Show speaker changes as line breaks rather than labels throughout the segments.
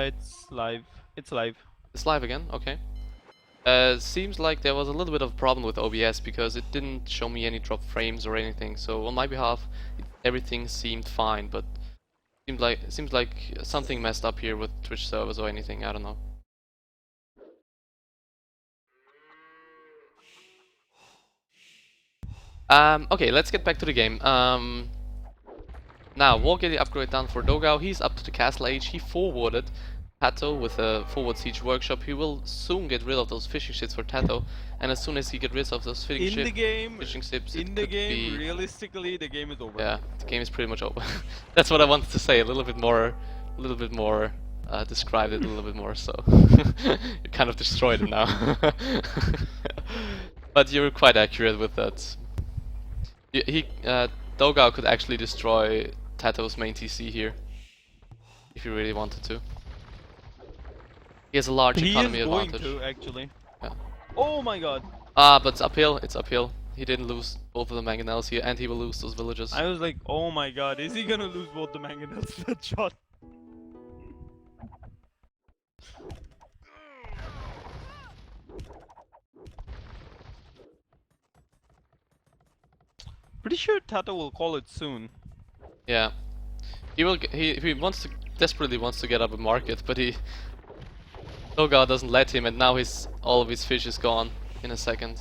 it's live. It's live.
It's live again, okay. Seems like there was a little bit of a problem with OBS because it didn't show me any drop frames or anything. So on my behalf, everything seemed fine, but seems like something messed up here with Twitch servers or anything. I don't know. Okay, let's get back to the game. Now, we'll get the upgrade done for dogao. He's up to the castle age. He forwarded TaToH with a forward siege workshop. He will soon get rid of those fishing ships for TaToH, and as soon as he gets rid of those fishing ships,
realistically, the game is over.
Yeah, the game is pretty much over. That's what I wanted to say. A little bit more. Describe it a little bit more. So you kind of destroyed it now. But you're quite accurate with that. Dogao could actually destroy TaToH's main TC here, if he really wanted to. He has a large economy advantage.
He is going to, actually.
Yeah.
Oh my god!
But it's uphill, it's uphill. He didn't lose both of the mangonels here, and he will lose those villages.
I was like, oh my god, is he gonna lose both the mangonels that shot? Pretty sure TaToH will call it soon.
Yeah, he will. He wants to desperately wants to get up a market, but dogao doesn't let him, and now all of his fish is gone in a second,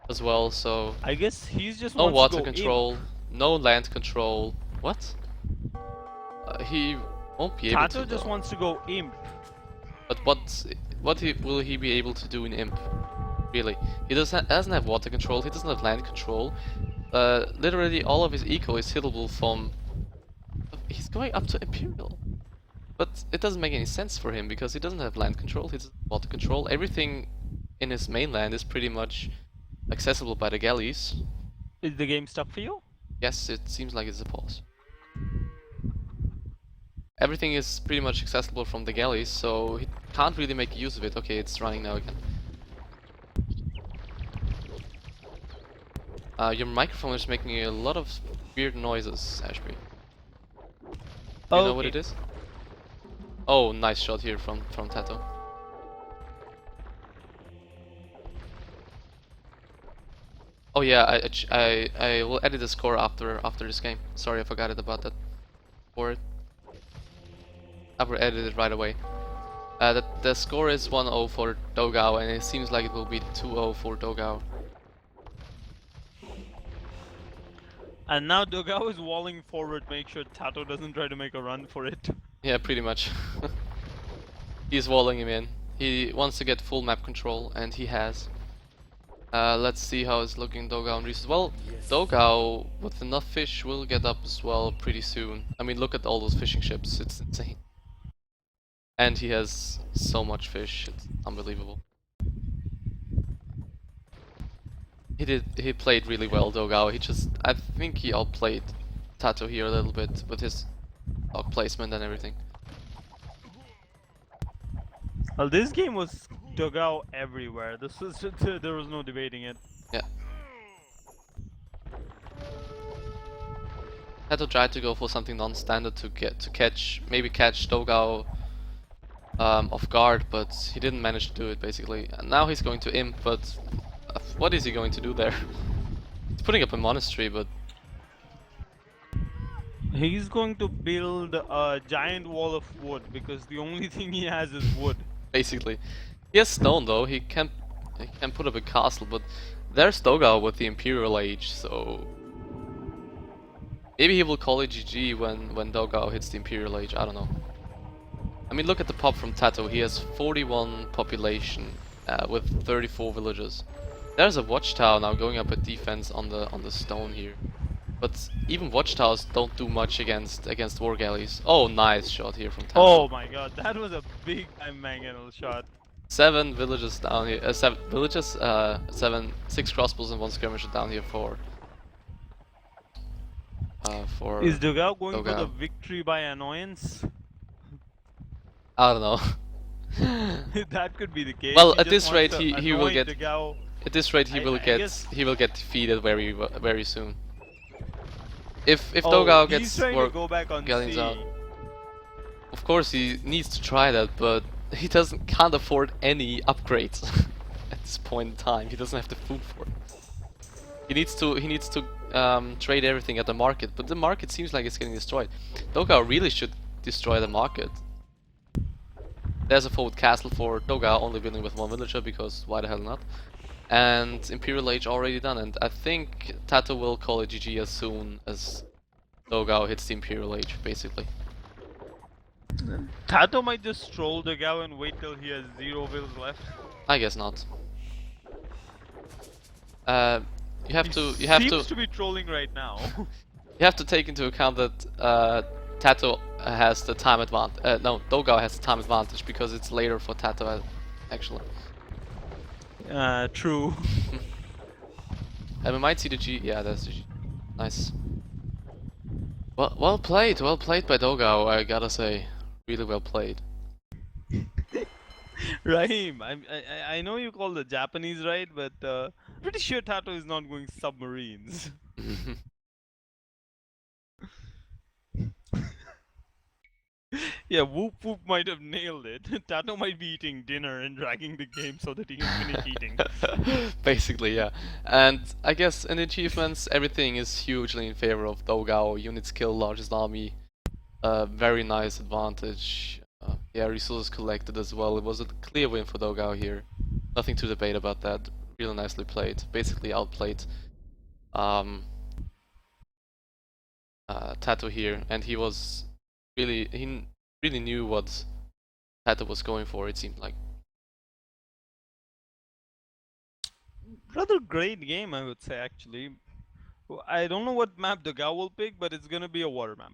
as well. So
I guess he's just
no
wants
water
to go
control,
in.
no land control. What? He won't be able to.
TaToH just wants to go imp.
But will he be able to do in imp? Really, he doesn't have water control. He doesn't have land control. Literally all of his eco is hittable from... He's going up to Imperial. But it doesn't make any sense for him because he doesn't have land control, he doesn't have water control. Everything in his mainland is pretty much accessible by the galleys.
Is the game stuck for you?
Yes, it seems like it's a pause. Everything is pretty much accessible from the galleys, so he can't really make use of it. Okay, it's running now again. Your microphone is making a lot of weird noises, Ashby. Do you know what it is? Oh, nice shot here from TaToH. Oh yeah, I will edit the score after this game. Sorry, I forgot it about that. I will edit it right away. The score is 1-0 for dogao, and it seems like it will be 2-0 for dogao.
And now dogao is walling forward, make sure TaToH doesn't try to make a run for it.
Yeah, pretty much. He's walling him in. He wants to get full map control, and he has. Let's see how it's looking dogao and Reese. Well, dogao with enough fish will get up as well pretty soon. I mean, look at all those fishing ships, it's insane. And he has so much fish, it's unbelievable. He played really well, dogao. I think he outplayed TaToH here a little bit with his dog placement and everything.
Well, this game was dogao everywhere. This was there was no debating it.
Yeah. TaToH tried to go for something non-standard to catch dogao off guard, but he didn't manage to do it basically. And now he's going to imp, but what is he going to do there? He's putting up a monastery, but
he's going to build a giant wall of wood because the only thing he has is wood.
Basically, he has stone though. He can put up a castle, but there's dogao with the Imperial Age, so maybe he will call it GG when dogao hits the Imperial Age. I don't know. I mean, look at the pop from TaToH. He has 41 population with 34 villages. There's a watchtower now going up a defense on the stone here, but even watchtowers don't do much against war galleys. Oh, nice shot here from TaToH.
Oh my god, that was a big mangonel shot.
7 villages down here. 7 villages. 6 crossbows and 1 skirmisher down here for.
Is dogao going for the victory by annoyance?
I don't know.
That could be the case.
Well, at this rate, he will get.
dogao.
At this rate, he will get defeated very soon. If dogao gets
go back on
galleons out, course he needs to try that, but he can't afford any upgrades at this point in time. He doesn't have the food for it. He needs to trade everything at the market, but the market seems like it's getting destroyed. Dogao really should destroy the market. There's a forward castle for Dogao, only building with one villager because why the hell not? And Imperial Age already done, and I think TaToH will call it GG as soon as Dogao hits the Imperial Age, basically.
TaToH might just troll dogao and wait till he has 0 vills left.
I guess not. You have to
Seems to be trolling right now.
you have to take into account that TaToH has the time advantage. No, Dogao has the time advantage because it's later for TaToH actually.
True.
And we might see the G. Yeah, that's the G. Nice. Well played by Dogao. I gotta say, really well played.
Rahim, I know you call the Japanese right, but pretty sure TaToH is not going submarines. Yeah, WolfpacK might have nailed it. TaToH might be eating dinner and dragging the game so that he can finish eating.
Basically, yeah. And I guess in achievements, everything is hugely in favor of Dogao. Unit skill, largest army, very nice advantage. Yeah, resources collected as well. It was a clear win for Dogao here. Nothing to debate about that. Really nicely played. Basically outplayed TaToH here, and he really knew what TaToH was going for, it seemed like.
Rather great game, I would say, actually. I don't know what map dogao will pick, but it's gonna be a water map.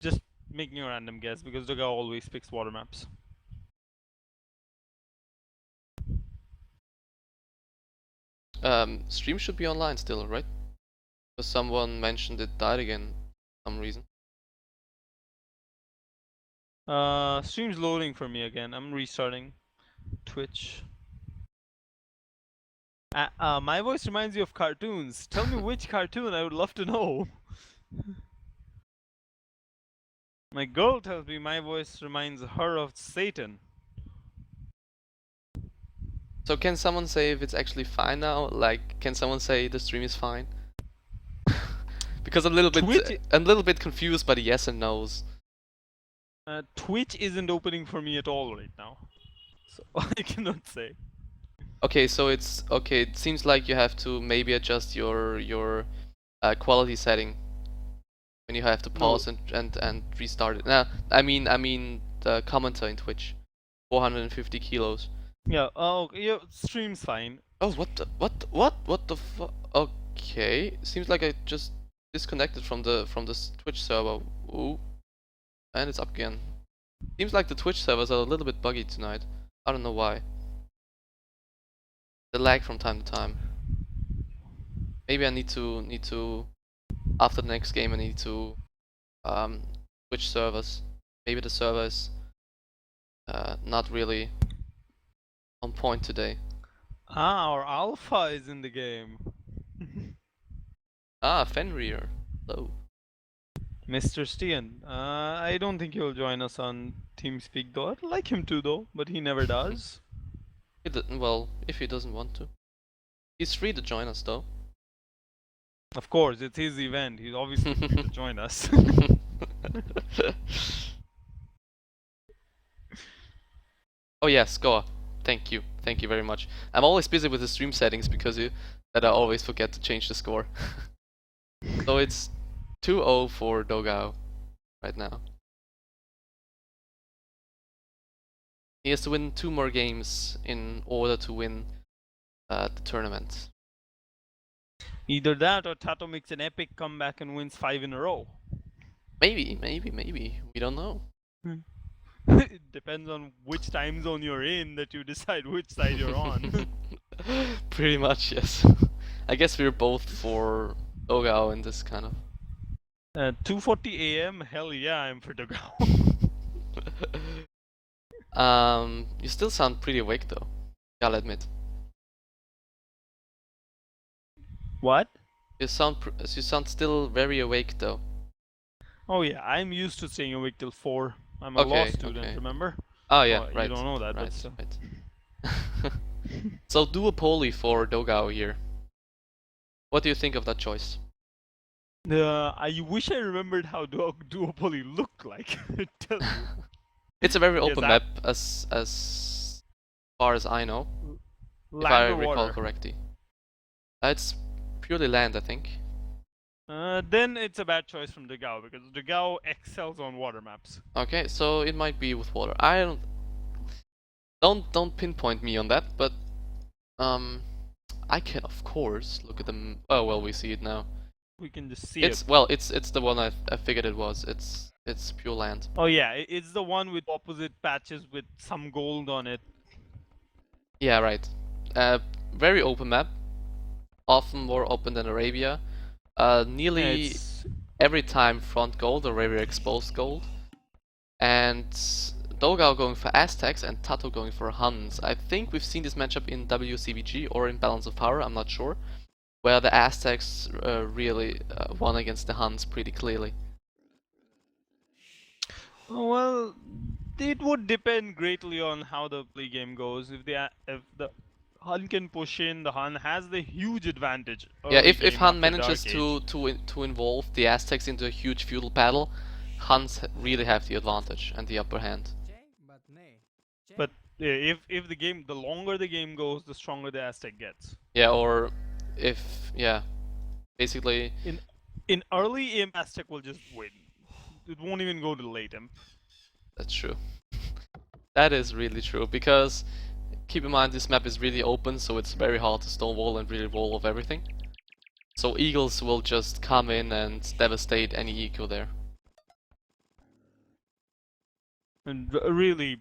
Just making a random guess, because dogao always picks water maps.
Stream should be online still, right? Because someone mentioned it died again for some reason.
Stream's loading for me again. I'm restarting Twitch. My voice reminds you of cartoons. Tell me which cartoon, I would love to know. My girl tells me my voice reminds her of Satan.
So can someone say if it's actually fine now? Like, can someone say the stream is fine? Because I'm a little bit confused by the yes and no's.
Twitch isn't opening for me at all right now, so I cannot say.
Okay, so it's okay. It seems like you have to maybe adjust your quality setting when you have to pause and restart it. Now, I mean the commenter in Twitch, 450 kilos.
Yeah. Oh, yeah. Stream's fine.
Oh, what the fuck? Okay, seems like I just disconnected from the Twitch server. Ooh, and it's up again. Seems like the Twitch servers are a little bit buggy tonight. I don't know why. The lag from time to time. Maybe I need to after the next game I need to switch servers. Maybe the server is not really on point today.
Ah, our alpha is in the game.
Ah, Fenrir. Hello.
Mr. Stian. I don't think he'll join us on TeamSpeak though. I'd like him to though, but he never does.
Well, if he doesn't want to. He's free to join us though.
Of course, it's his event. He's obviously free to join us.
Oh yeah, score. Thank you very much. I'm always busy with the stream settings because that I always forget to change the score. So it's 2-0 for Dogao right now. He has to win 2 more games in order to win the tournament.
Either that or TaToH makes an epic comeback and wins 5 in a row.
Maybe. We don't know.
It depends on which time zone you're in that you decide which side you're on.
Pretty much, yes. I guess we're both for Dogao in this kind of.
2:40 AM? Hell yeah, I'm for Dogao.
You still sound pretty awake though. I'll admit.
What?
You sound still very awake though.
Oh yeah, I'm used to staying awake till 4. I'm a law
Okay,
student,
okay.
remember?
Oh yeah,
Oh, you
right,
don't know that, but
right,
still.
right. So do a poly for dogao here. What do you think of that choice?
I wish I remembered how duopoly looked like. I tell you.
It's a very
Yes,
open map as far as I know, if I
land or
recall
water.
correctly. It's purely land, I think.
Then it's a bad choice from dogao because dogao excels on water maps.
Okay, so it might be with water. I don't pinpoint me on that, but um, I can of course look at them. Oh well, we see it now.
We can just see it.
It's the one I figured it was. It's pure land.
Oh yeah, it's the one with opposite patches with some gold on it.
Yeah, right. Very open map, often more open than Arabia.
Yeah,
Nearly
it's
every time front gold or very exposed gold. And dogao going for Aztecs and TaToH going for Huns. I think we've seen this matchup in WCVG or in Balance of Power, I'm not sure, where the Aztecs really won against the Huns pretty clearly.
well, it would depend greatly on how the play game goes. If the Hun can push in, the Hun has the huge advantage
Yeah,
early
if
game
Han
after
manages
Dark Age.
to involve the Aztecs into a huge feudal battle, Huns really have the advantage and the upper hand.
But if the longer the game goes, the stronger the Aztec gets.
Yeah, or if yeah, basically
In early imp, Aztec will just win. It won't even go to late imp.
that's true. That is really true because keep in mind this map is really open, so it's very hard to stonewall and really roll off everything. So eagles will just come in and devastate any eco there.
And really,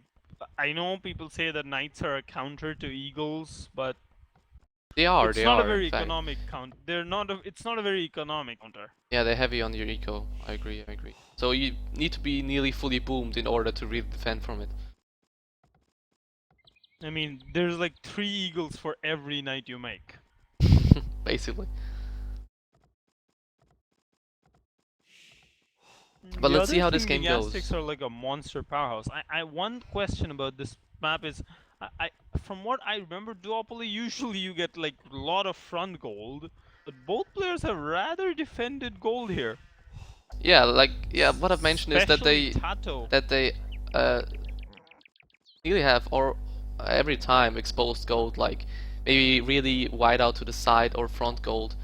I know people say that knights are a counter to eagles, but
They are,
it's
they
not a
are, in
very
fact.
economic count. They're not. It's not a very economic counter.
Yeah, they're heavy on your eco. I agree, I agree. So you need to be nearly fully boomed in order to really defend from it.
I mean, there's like 3 eagles for every knight you make.
Basically. But
The
let's see
other
how this
thing,
game
the Aztecs
goes.
are like a monster powerhouse. One question about this map is, from what I remember, duopoly usually you get like a lot of front gold, but both players have rather defended gold here.
Yeah, like yeah, what I've mentioned is
Especially TaToH.
that they uh nearly have or every time exposed gold, like maybe really wide out to the side or front gold.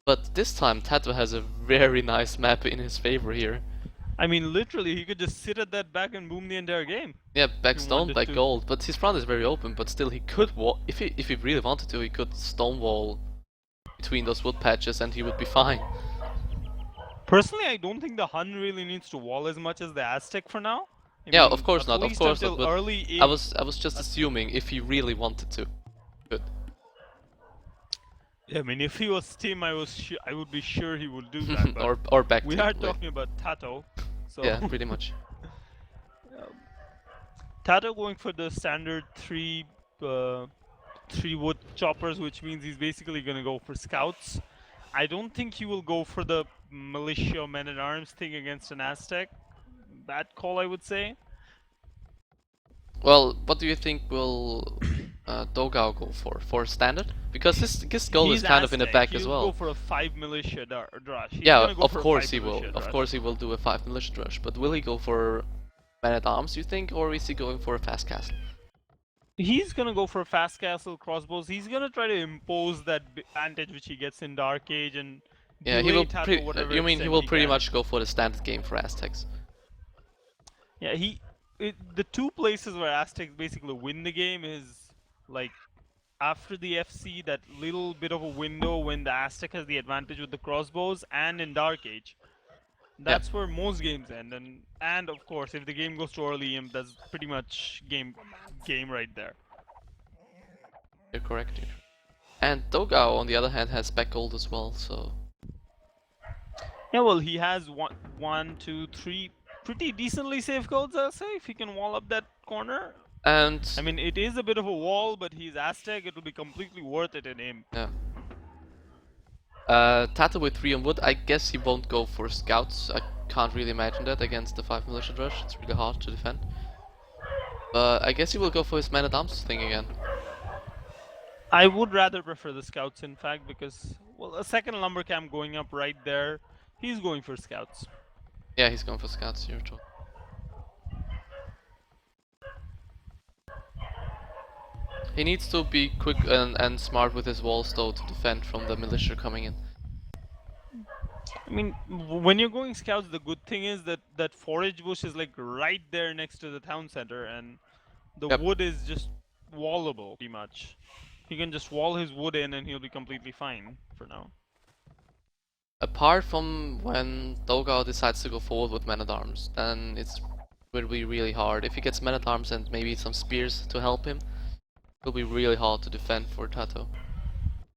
But this time TaToH has a very nice map in his favor here.
I mean, literally, he could just sit at that back and boom the entire game.
Yeah,
If
back
he
stone,
wanted
back
to.
gold, but his front is very open, but still he could if he really wanted to, he could stonewall between those wood patches and he would be fine.
Personally, I don't think the Hun really needs to wall as much as the Aztec for now. I
Yeah,
mean, at
of
least
course not,
until
but
early imp.
I was just assuming if he really wanted to. Good.
I mean, if he was Tim, I would be sure he would do that. But
or back
we
to
are
like
talking about TaToH, so
yeah, pretty much.
TaToH going for the standard three wood choppers, which means he's basically gonna go for scouts. I don't think he will go for the militia men at arms thing against an Aztec. Bad call, I would say.
Well, what do you think will dogao go for? For standard? Because this goal is
He's
kind of in the
Aztec.
back as
He'll go
well.
for a 5 militia drush. He's
Yeah,
gonna go
of
for a
course
5
he will.
militia
Of
drush.
course he will do a 5 militia rush, but will he go for man at arms, you think, or is he going for a fast castle?
He's gonna go for a fast castle crossbows. He's gonna try to impose that advantage which he gets in Dark Age and
Yeah, he
delay
will.
TaToH whatever
You mean he
extent
will
he
pretty
can.
much go for the standard game for Aztecs?
Yeah, the two places where Aztecs basically win the game is like after the FC, that little bit of a window when the Aztec has the advantage with the crossbows, and in Dark Age.
Yeah,
That's where most games end, and of course, if the game goes to early imp, that's pretty much game right there.
you're correct. And dogao, on the other hand, has back gold as well, so
Yeah, well, he has one, two, three pretty decently safe golds, I'll say, if he can wall up that corner. I
and
mean, it is a bit of a wall, but he's Aztec, it'll be completely worth it in imp.
yeah. TaToH with 3 on wood, I guess he won't go for scouts, can't really imagine that against the 5 militia rush. It's really hard to defend. But I guess he will go for his man-at-arms thing again.
I would rather prefer the scouts, in fact, because, well, a second lumber camp going up right there, he's going for scouts.
Yeah, he's going for scouts here too. He needs to be quick and smart with his walls though to defend from the militia coming in.
I mean, when you're going scouts, the good thing is that that forage bush is like right there next to the town center, and the
Yep.
wood is just wallable, pretty much. He can just wall his wood in and he'll be completely fine for now.
Apart from when dogao decides to go forward with men-at-arms, then it will be really hard. If he gets men-at-arms and maybe some spears to help him, it will be really hard to defend for TaToH.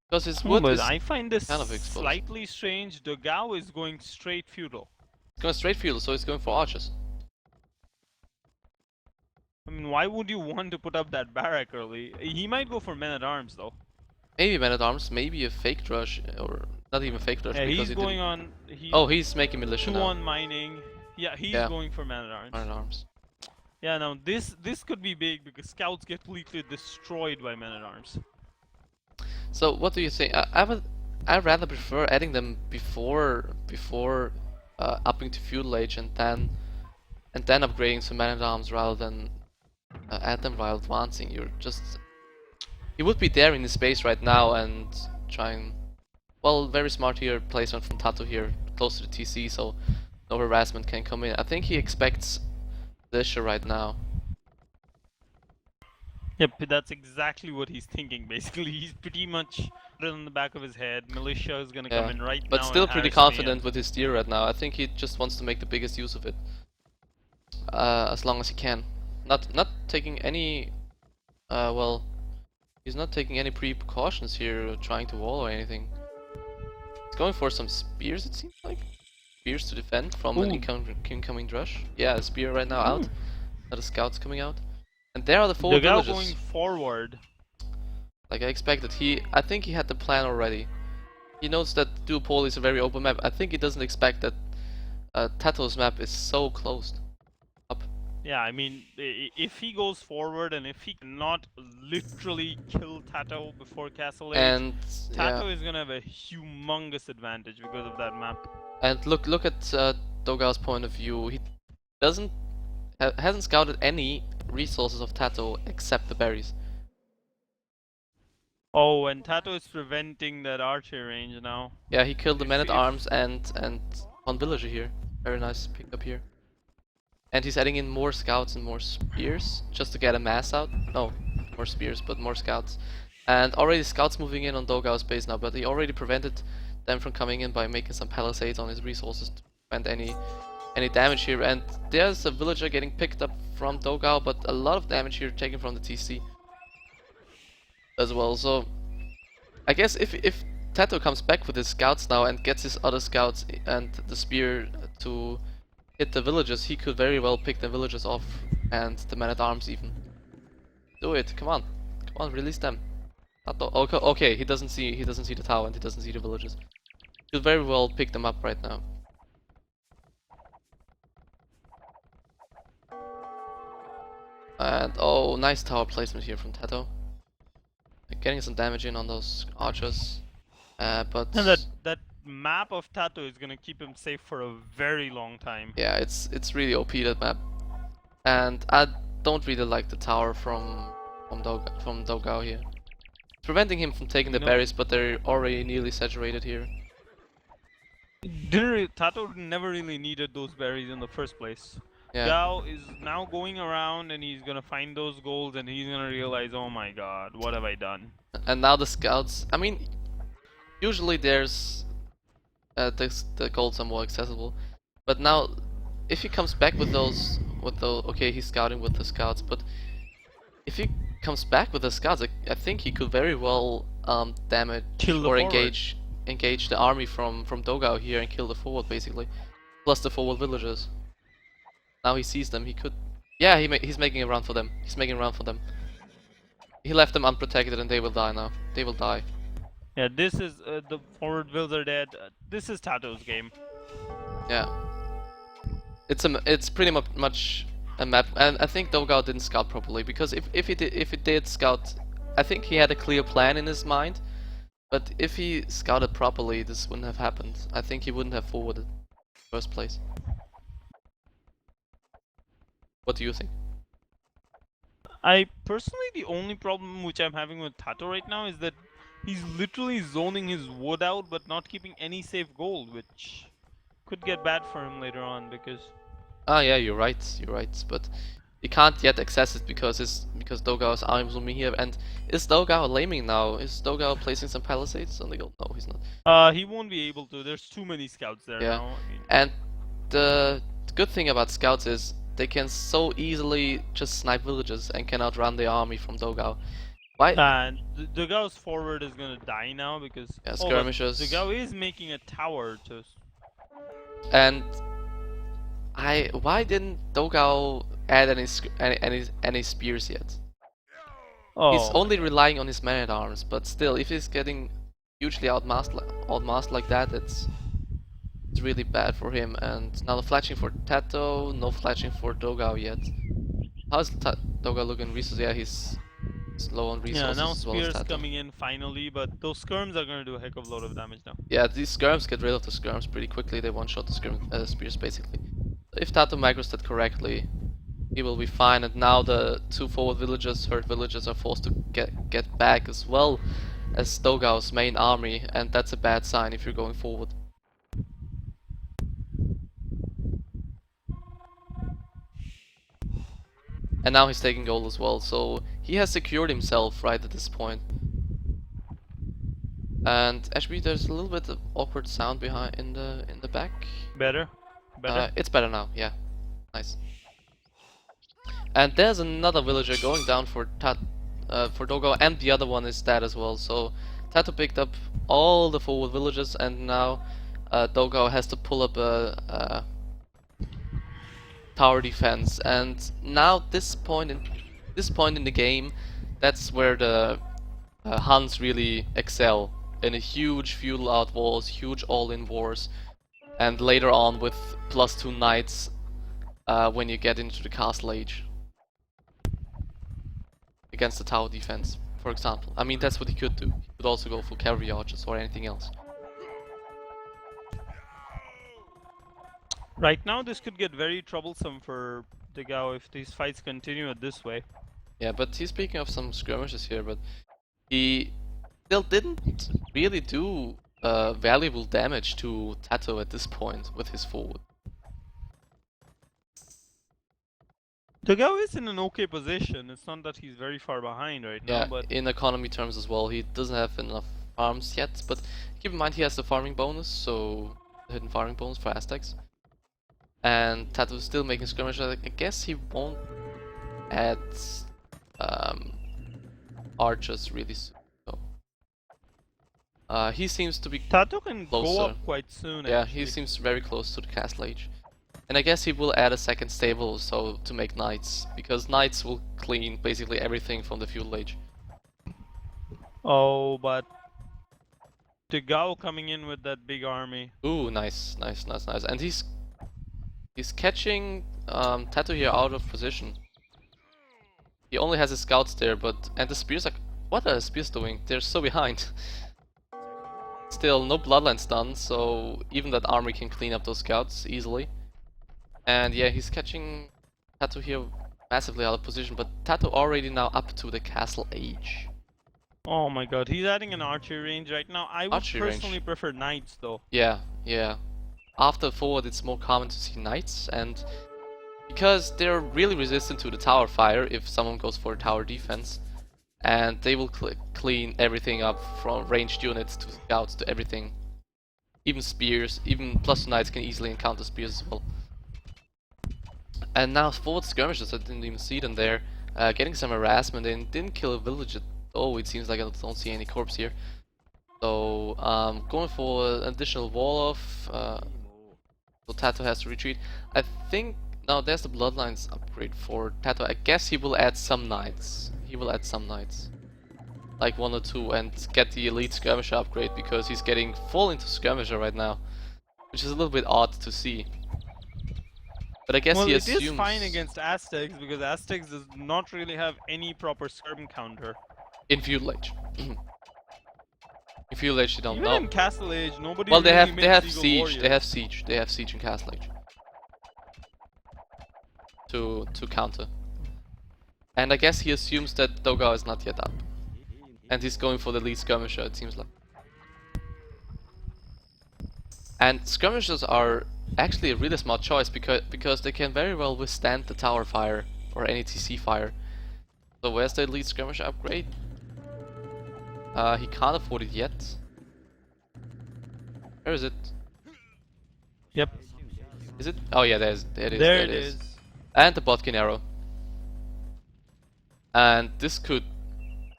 Because his wood
But
is
I find this
kind of exposed.
slightly strange. dogao is going straight feudal.
He's going straight feudal, so he's going for archers.
I mean, why would you want to put up that barrack early? He might go for men-at-arms, though.
Maybe men-at-arms, maybe a fake rush, or not even fake rush.
Yeah,
because
he's
he
going
didn't...
on...
Oh, he's making militia now.
2-1 mining. Yeah, he's going for men-at-arms.
Men-at-arms.
Yeah, now this could be big because scouts get completely destroyed by men-at-arms.
So what do you think? I'd rather prefer adding them before upping to feudal age and then upgrading to man-at-arms rather than add them while advancing. He would be there in his base right now and trying. Well, very smart here placement from TaToH here, close to the TC, so no harassment can come in. I think he expects militia right now.
Yep, that's exactly what he's thinking. Basically, he's pretty much put it on the back of his head. Militia is gonna come in right now.
But still pretty
and
confident with his steer right now. I think he just wants to make the biggest use of it, as long as he can. Not taking any. Well, he's not taking any precautions here, trying to wall or anything. He's going for some spears. It seems like spears to defend from an incoming rush. Yeah, a spear right now out. Another scouts coming out. And there are the forward villages.
going forward.
Like I expected. I think he had the plan already. He knows that Duopoly is a very open map. I think he doesn't expect that TaToH's map is so closed up.
Yeah, I mean, if he goes forward and if he cannot literally kill TaToH before Castle Age,
And
TaToH is gonna have a humongous advantage because of that map.
And look at dogao's point of view. He hasn't scouted any resources of TaToH except the berries.
Oh, and TaToH is preventing that archer range now.
Yeah, he killed the men-at-arms and one villager here. Very nice pickup here. And he's adding in more scouts and more spears just to get a mass out. No, more spears, but more scouts. And already scouts moving in on dogao's base now, but he already prevented them from coming in by making some palisades on his resources to prevent any damage here. And there's a villager getting picked up from dogao, but a lot of damage here taken from the TC as well. So I guess if TaToH comes back with his scouts now and gets his other scouts and the spear to hit the villagers, he could very well pick the villagers off and the men-at-arms even. Do it, come on, release them. Okay, he doesn't see the tower and he doesn't see the villagers. He could very well pick them up right now. And oh, nice tower placement here from TaToH. Getting some damage in on those archers, but
and that map of TaToH is gonna keep him safe for a very long time.
Yeah, it's really OP, that map, and I don't really like the tower from dogao here. It's preventing him from taking the berries, but they're already nearly saturated here.
TaToH never really needed those berries in the first place.
Yeah.
Gao is now going around and he's gonna find those golds and he's gonna realize, oh my god, what have I done?
And now the scouts, I mean, usually there's the golds are more accessible, but now if he comes back with those, okay, he's scouting with the scouts, but if he comes back with the scouts, I think he could very well damage or engage the army from dogao here and kill the forward basically, plus the forward villagers. Now he sees them, he could... Yeah, he's making a run for them. He left them unprotected and they will die now. They will die.
Yeah, this is... the forward vills are dead. This is TaToH's game.
Yeah. It's pretty much a map, and I think dogao didn't scout properly because if he did scout, I think he had a clear plan in his mind. But if he scouted properly, this wouldn't have happened. I think he wouldn't have forwarded in the first place. What do you think?
I personally, the only problem which I'm having with TaToH right now is that he's literally zoning his wood out, but not keeping any safe gold, which could get bad for him later on because.
Ah, yeah, you're right. But he can't yet access it because dogao's arms will be here. And is dogao laming now? Is dogao placing some palisades on the gold? No, he's not.
He won't be able to. There's too many scouts there
Yeah,
now. I mean,
and the good thing about scouts is they can so easily just snipe villages and can outrun the army from dogao. Why?
and Dugao's forward is gonna die now because
Yeah,
oh, but
skirmishers.
Dugao is making a tower to.
And why didn't dogao add any spears yet? He's
Oh,
only relying on his man-at-arms, but still, if he's getting hugely outmassed like that, it's really bad for him. And now the fletching for TaToH, no fletching for dogao yet. How's dogao looking resources? Yeah, he's low on
yeah.
resources
Now
as well as
spears
TaToH.
coming in finally, but those skirms are gonna do a heck of a lot of damage now.
Yeah, these skirms get rid of the skirms pretty quickly. They one-shot the spears basically. If TaToH micros that correctly, he will be fine. And now the two forward villagers, hurt villagers, are forced to get back as well as dogao's main army, and that's a bad sign if you're going forward. And now he's taking gold as well, so he has secured himself right at this point. And actually, there's a little bit of awkward sound behind in the back.
Better, better.
It's better now. Yeah, nice. And there's another villager going down for dogao, and the other one is dead as well. So TaToH picked up all the forward villagers, and now dogao has to pull up a tower defense. And now this point in the game, that's where the Huns really excel in a huge feudal out wars, huge all-in wars, and later on with +2 knights when you get into the castle age against the tower defense, for example. I mean, that's what he could do. He could also go for cavalry archers or anything else.
Right now, this could get very troublesome for Dugao if these fights continue this way.
Yeah, but he's speaking of some skirmishes here, but he still didn't really do valuable damage to TaToH at this point with his forward.
Dugao is in an okay position. It's not that he's very far behind right now,
Yeah,
but
in economy terms as well, he doesn't have enough farms yet, but keep in mind he has the farming bonus, so the hidden farming bonus for Aztecs. And TaToH is still making skirmishes. I guess he won't add archers really soon. So. He seems to be
TaToH can
closer.
go up quite soon.
Yeah,
actually.
he seems very close to the castle age. And I guess he will add a second stable so to make knights, because knights will clean basically everything from the feudal age.
Oh, but Dugao coming in with that big army.
Ooh, nice. And he's catching TaToH here out of position. He only has his scouts there, and the spears are... What are the spears doing? They're so behind. Still, no bloodlines done, so even that army can clean up those scouts easily. And yeah, he's catching TaToH here massively out of position, but TaToH already now up to the castle age.
Oh my god, he's adding an archery range right now. I would
Archery
personally
range.
prefer knights though.
Yeah. After forward, it's more common to see knights, and because they're really resistant to the tower fire if someone goes for a tower defense, and they will clean everything up from ranged units to scouts to everything. Even spears, even +2 knights can easily encounter spears as well. And now forward skirmishers, I didn't even see them there, getting some harassment in, didn't kill a village at all, it seems like I don't see any corpse here. So, going for an additional wall off, so TaToH has to retreat. I think, now there's the bloodlines upgrade for TaToH, I guess he will add some knights. Like 1 or 2, and get the elite skirmisher upgrade, because he's getting full into skirmisher right now. Which is a little bit odd to see. But I guess
Well,
he
it is
assumes
fine against Aztecs because Aztecs does not really have any proper skirm counter.
in Feudal Age. In Feudal Age, you don't
Even
know.
in Castle Age, nobody
Well,
really
they
makes
have
Eagle
siege.
Warriors.
They have siege in Castle Age to counter. And I guess he assumes that dogao is not yet up, and he's going for the lead skirmisher. It seems like. And skirmishers are actually a really smart choice because they can very well withstand the tower fire or any TC fire. So where's the lead skirmisher upgrade? He can't afford it yet. Where is it?
Yep.
Is it? Oh yeah, there it is.
There it is.
And the Botkin arrow. And this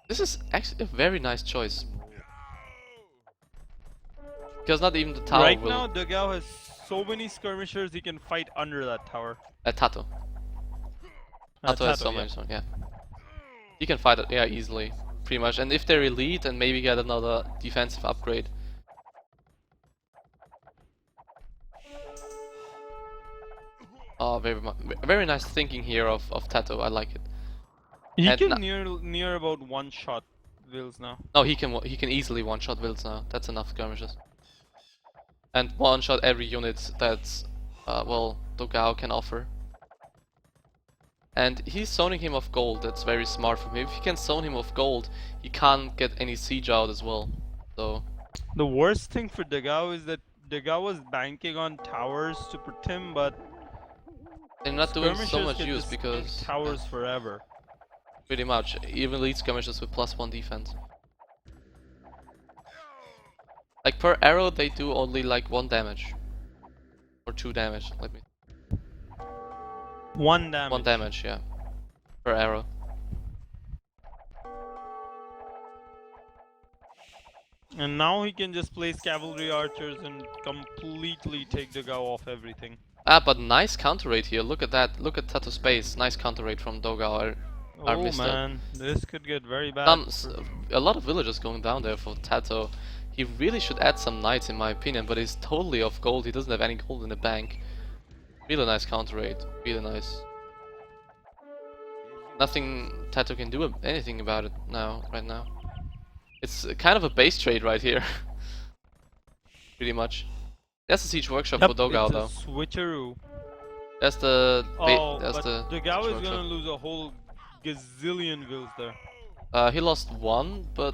is actually a very nice choice. Because not even the tower
Right
will...
now, dogao has so many skirmishers he can fight under that tower.
TaToH. TaToH has so
TaToH,
many, so yeah. He can fight it, yeah, easily. Pretty much. And if they're elite and maybe get another defensive upgrade. Oh, very nice thinking here of TaToH. I like it.
He
And
can near about one shot Wills now.
No, he can easily one-shot Wills now. That's enough skirmishes. And one-shot every unit that, well, dogao can offer. And he's zoning him off gold. That's very smart from him. If he can zone him off gold, he can't get any siege out as well. So
The worst thing for dogao is that dogao was banking on towers to protect him, but
they're not doing so
skirmishers
much
get
use
to
because
stink towers forever.
pretty much even lead skirmishers with +1 defense. Like per arrow they do only like 1 damage. Or 2 damage, let me...
1 damage.
1 damage, yeah. Per arrow.
And now he can just place cavalry archers and completely take dogao off everything.
Ah, but nice counter rate here, look at that. Look at TaToH space, nice counter rate from dogao. I
Oh
missed that.
man, this could get very bad.
A lot of villagers going down there for TaToH. He really should add some knights in my opinion, but he's totally off gold. He doesn't have any gold in the bank. Really nice counter rate, really nice. Nothing TaToH can do anything about it now, right now. It's kind of a base trade right here. Pretty much. That's the siege workshop for dogao though.
It's a switcheroo.
That's the
But
the
dogao
siege
is gonna
workshop.
lose a whole gazillion wills there.
He lost 1, but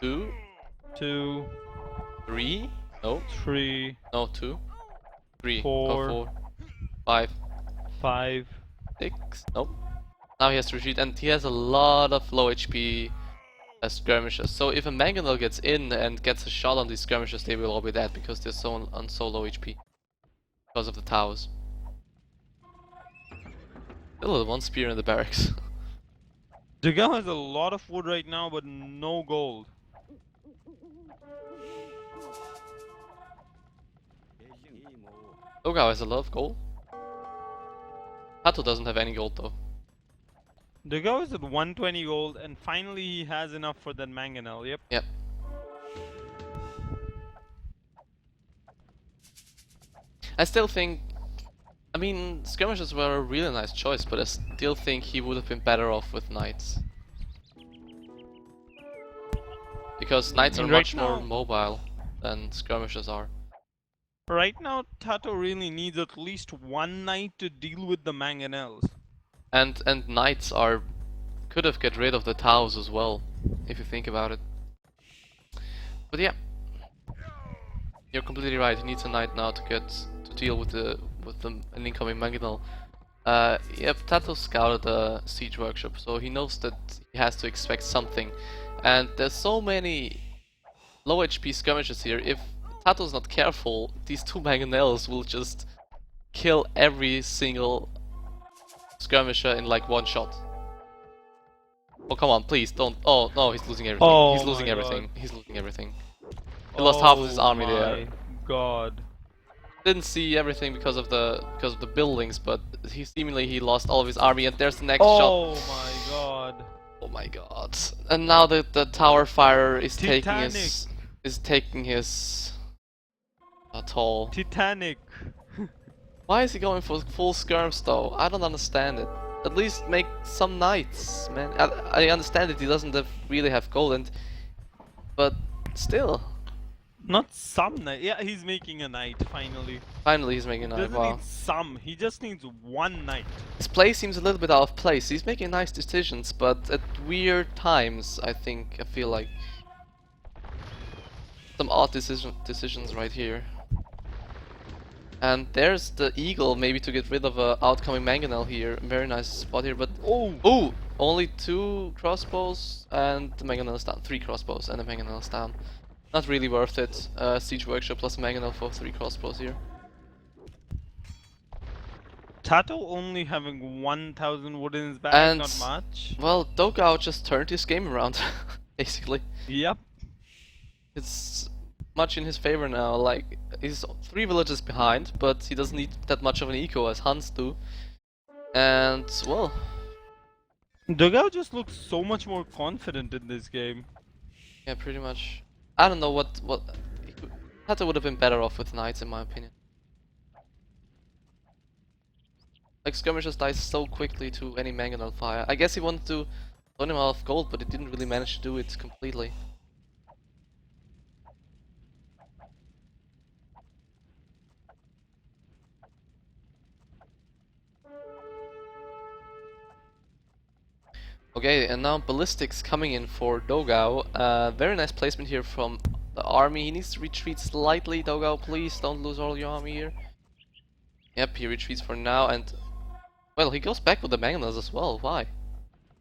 2,
2,
3, no,
3,
no 2, 3,
4,
4, 5,
5.
6, nope. Now he has to retreat, and he has a lot of low HP skirmishers. So if a mangonel gets in and gets a shot on these skirmishers, they will all be dead because they're so low HP because of the towers. Still 1 spear in the barracks.
dogao has a lot of wood right now, but no gold.
dogao has a lot of gold. TaToH doesn't have any gold though.
dogao is at 120 gold, and finally he has enough for that mangonel. Yep.
Yep. I still think, I mean, skirmishers were a really nice choice, but I still think he would have been better off with knights. Because knights are
Right
much
now-
more mobile than skirmishers are.
Right now, TaToH really needs at least 1 knight to deal with the mangonels.
And knights could have get rid of the towers as well, if you think about it. But yeah, you're completely right. He needs a knight now to deal with an incoming mangonel. Yep, TaToH scouted the siege workshop, so he knows that he has to expect something. And there's so many low HP skirmishers here. If TaToH's not careful, these 2 mangonels will just kill every single skirmisher in like 1 shot. Oh come on, please don't. Oh no, he's losing everything.
Oh
He's losing
my
everything.
God.
He's losing everything. He lost half of his army
my
there.
God.
Didn't see everything because of the buildings, but he lost all of his army, and there's the next
Oh
shot.
my God.
Oh my god. And now the tower fire is
Titanic.
taking his toll.
Titanic.
Why is he going for full skirms though? I don't understand it. At least make some knights, man. I understand that he doesn't really have gold, but still.
Not some knight. Yeah, he's making a knight finally.
Finally he's making a knight,
Doesn't
wow.
need some. He just needs one knight.
His play seems a little bit out of place. He's making nice decisions, but at weird times, I feel like. Some odd decisions right here. And there's the eagle, maybe to get rid of a outcoming mangonel here. Very nice spot here, but oh, only 2 crossbows and the mangonel is down. 3 crossbows and the mangonel is down. Not really worth it. Siege workshop plus mangonel for 3 crossbows here.
TaToH only having 1,000 wood in his bag,
And
not much.
well, dogao just turned his game around, basically.
Yep.
It's much in his favor now. Like, he's 3 villages behind, but he doesn't need that much of an eco as Huns do. And well,
dogao just looks so much more confident in this game.
yeah, pretty much. I don't know what TaToH would have been better off with knights in my opinion. Like, skirmishers die so quickly to any mangonel fire. I guess he wanted to loan him out of gold, but he didn't really manage to do it completely. Okay, and now ballistics coming in for dogao. Very nice placement here from the army. He needs to retreat slightly. Dogao, please don't lose all your army here. Yep, he retreats for now, and well, he goes back with the mangonels as well. Why?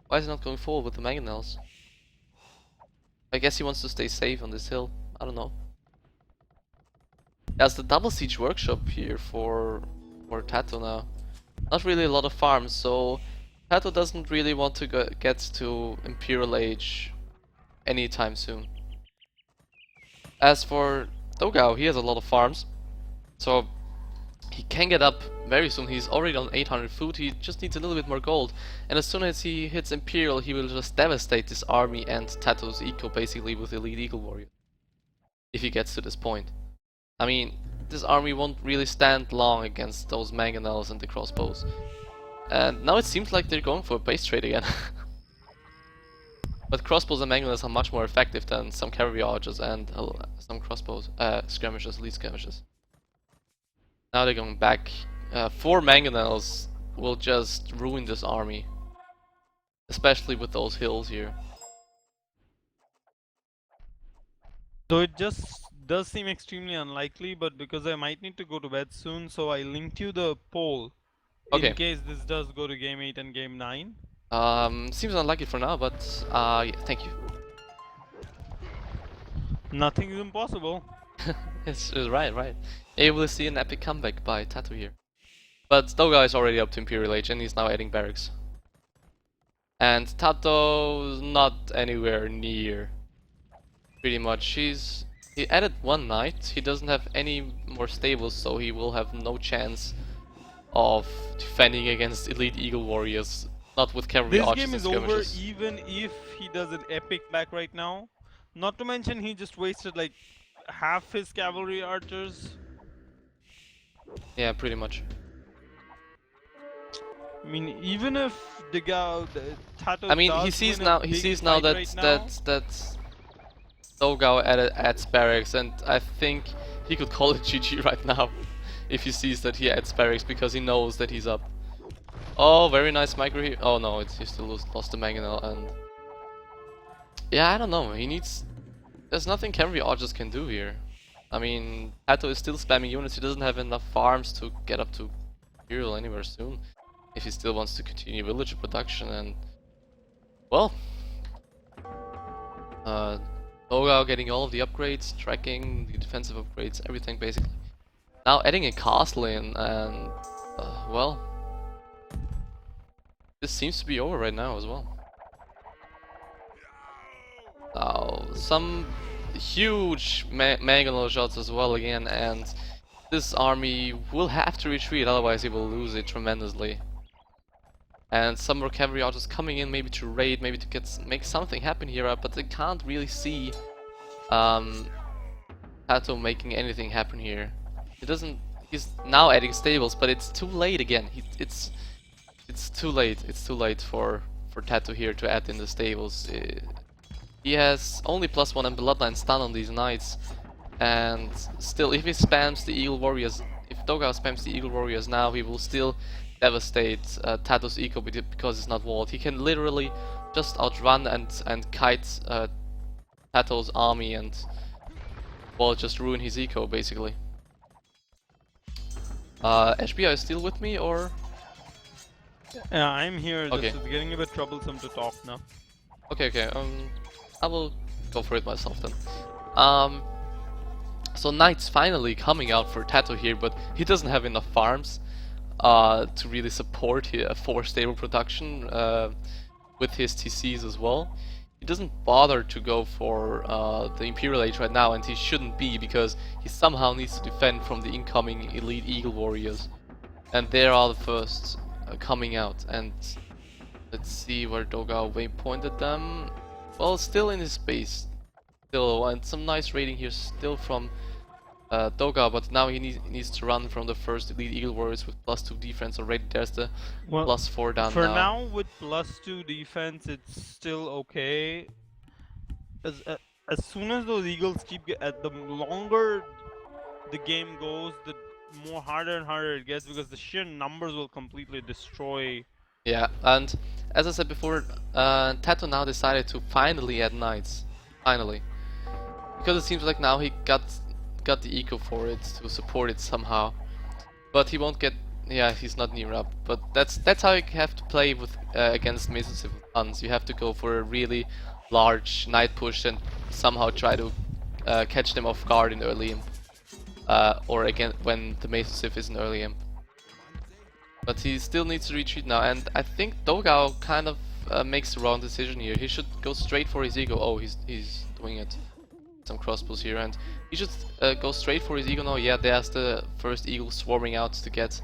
Why is he not going forward with the mangonels? I guess he wants to stay safe on this hill. I don't know. There's the double siege workshop here for TaToH now. Not really a lot of farms, so TaToH doesn't really want to get to Imperial Age anytime soon. As for dogao, he has a lot of farms, so he can get up very soon. He's already on 800 food, he just needs a little bit more gold. And as soon as he hits Imperial, he will just devastate this army and TaToH's eco basically with Elite Eagle Warrior. If he gets to this point. I mean, this army won't really stand long against those mangonels and the crossbows. And now it seems like they're going for a base trade again. But crossbows and mangonels are much more effective than some cavalry archers and some crossbows, skirmishers, elite skirmishers. Now they're going back. 4 mangonels will just ruin this army. Especially with those hills here.
Though it just does seem extremely unlikely, but because I might need to go to bed soon, so I linked you the poll.
Okay.
In case this does go to game 8 and game 9.
Seems unlikely for now, but yeah, thank you.
Nothing is impossible.
It's right. Able to see an epic comeback by TaToH here. But dogao is already up to Imperial Age and he's now adding barracks. And TaToH not anywhere near. Pretty much. He added 1 knight. He doesn't have any more stables, so he will have no chance of defending against Elite Eagle Warriors. Not with cavalry archers and
This game is over
skirmishers.
even if he does an epic back right now. Not to mention he just wasted like half his cavalry archers.
Yeah, pretty much.
I mean, even if TaToH
I mean, he
does
sees
win a
now.
big
He sees now
fight
that
right now,
that dogao adds barracks, and I think he could call it GG right now if he sees that he adds barracks because he knows that he's up. Oh, very nice micro here. Oh no, he still lost the mangonel, and yeah, I don't know. He needs. There's nothing cavalry archers can do here. I mean, TaToH is still spamming units. He doesn't have enough farms to get up to Imperial anywhere soon. If he still wants to continue villager production, and well, dogao getting all of the upgrades, tracking, the defensive upgrades, everything basically. Now adding a castle in, and well, this seems to be over right now as well. Now some huge mangonel shots as well again, and this army will have to retreat, otherwise he will lose it tremendously. And some more cavalry archers coming in, maybe to raid, maybe to make something happen here, but they can't really see TaToH making anything happen here. He he's now adding stables, but it's too late again. It's too late. It's too late for TaToH here to add in the stables. He has only +1 and Bloodline stun on these knights, and still, if he spams the Eagle Warriors, if dogao spams the Eagle Warriors now, he will still devastate TaToH's eco because it's not walled. He can literally just outrun and kite TaToH's army and, well, just ruin his eco basically. HB, are you still with me or?
Yeah, I'm here.
Okay.
Just it's getting a bit troublesome to talk now.
Okay. I will go for it myself then. So Knight's finally coming out for TaToH here, but he doesn't have enough farms to really support a 4 stable production with his TCs as well. He doesn't bother to go for the Imperial Age right now, and he shouldn't be, because he somehow needs to defend from the incoming Elite Eagle Warriors. And they are the first coming out, and let's see where dogao waypointed them. Well, still in his base, still, and some nice raiding here still from dogao, but now he needs to run from the first Elite Eagle Warriors with +2 defense already. There's the +4 down
for
now.
For now, with +2 defense, it's still okay. As soon as those Eagles the longer the game goes, the more harder and harder it gets, because the sheer numbers will completely destroy.
Yeah, and as I said before, TaToH now decided to finally add knights. Finally. Because it seems like now he got the eco for it to support it somehow. But he won't get, yeah, he's not near up. But that's how you have to play with against Mesociv Huns. You have to go for a really large knight push and somehow try to catch them off guard in early imp. Or again when the Mesociv is an early imp. But he still needs to retreat now, and I think dogao kind of makes the wrong decision here. He should go straight for his ego. Oh, he's doing it. Some crossbows here, and he should go straight for his ego now. Yeah, there's the first eagle swarming out to get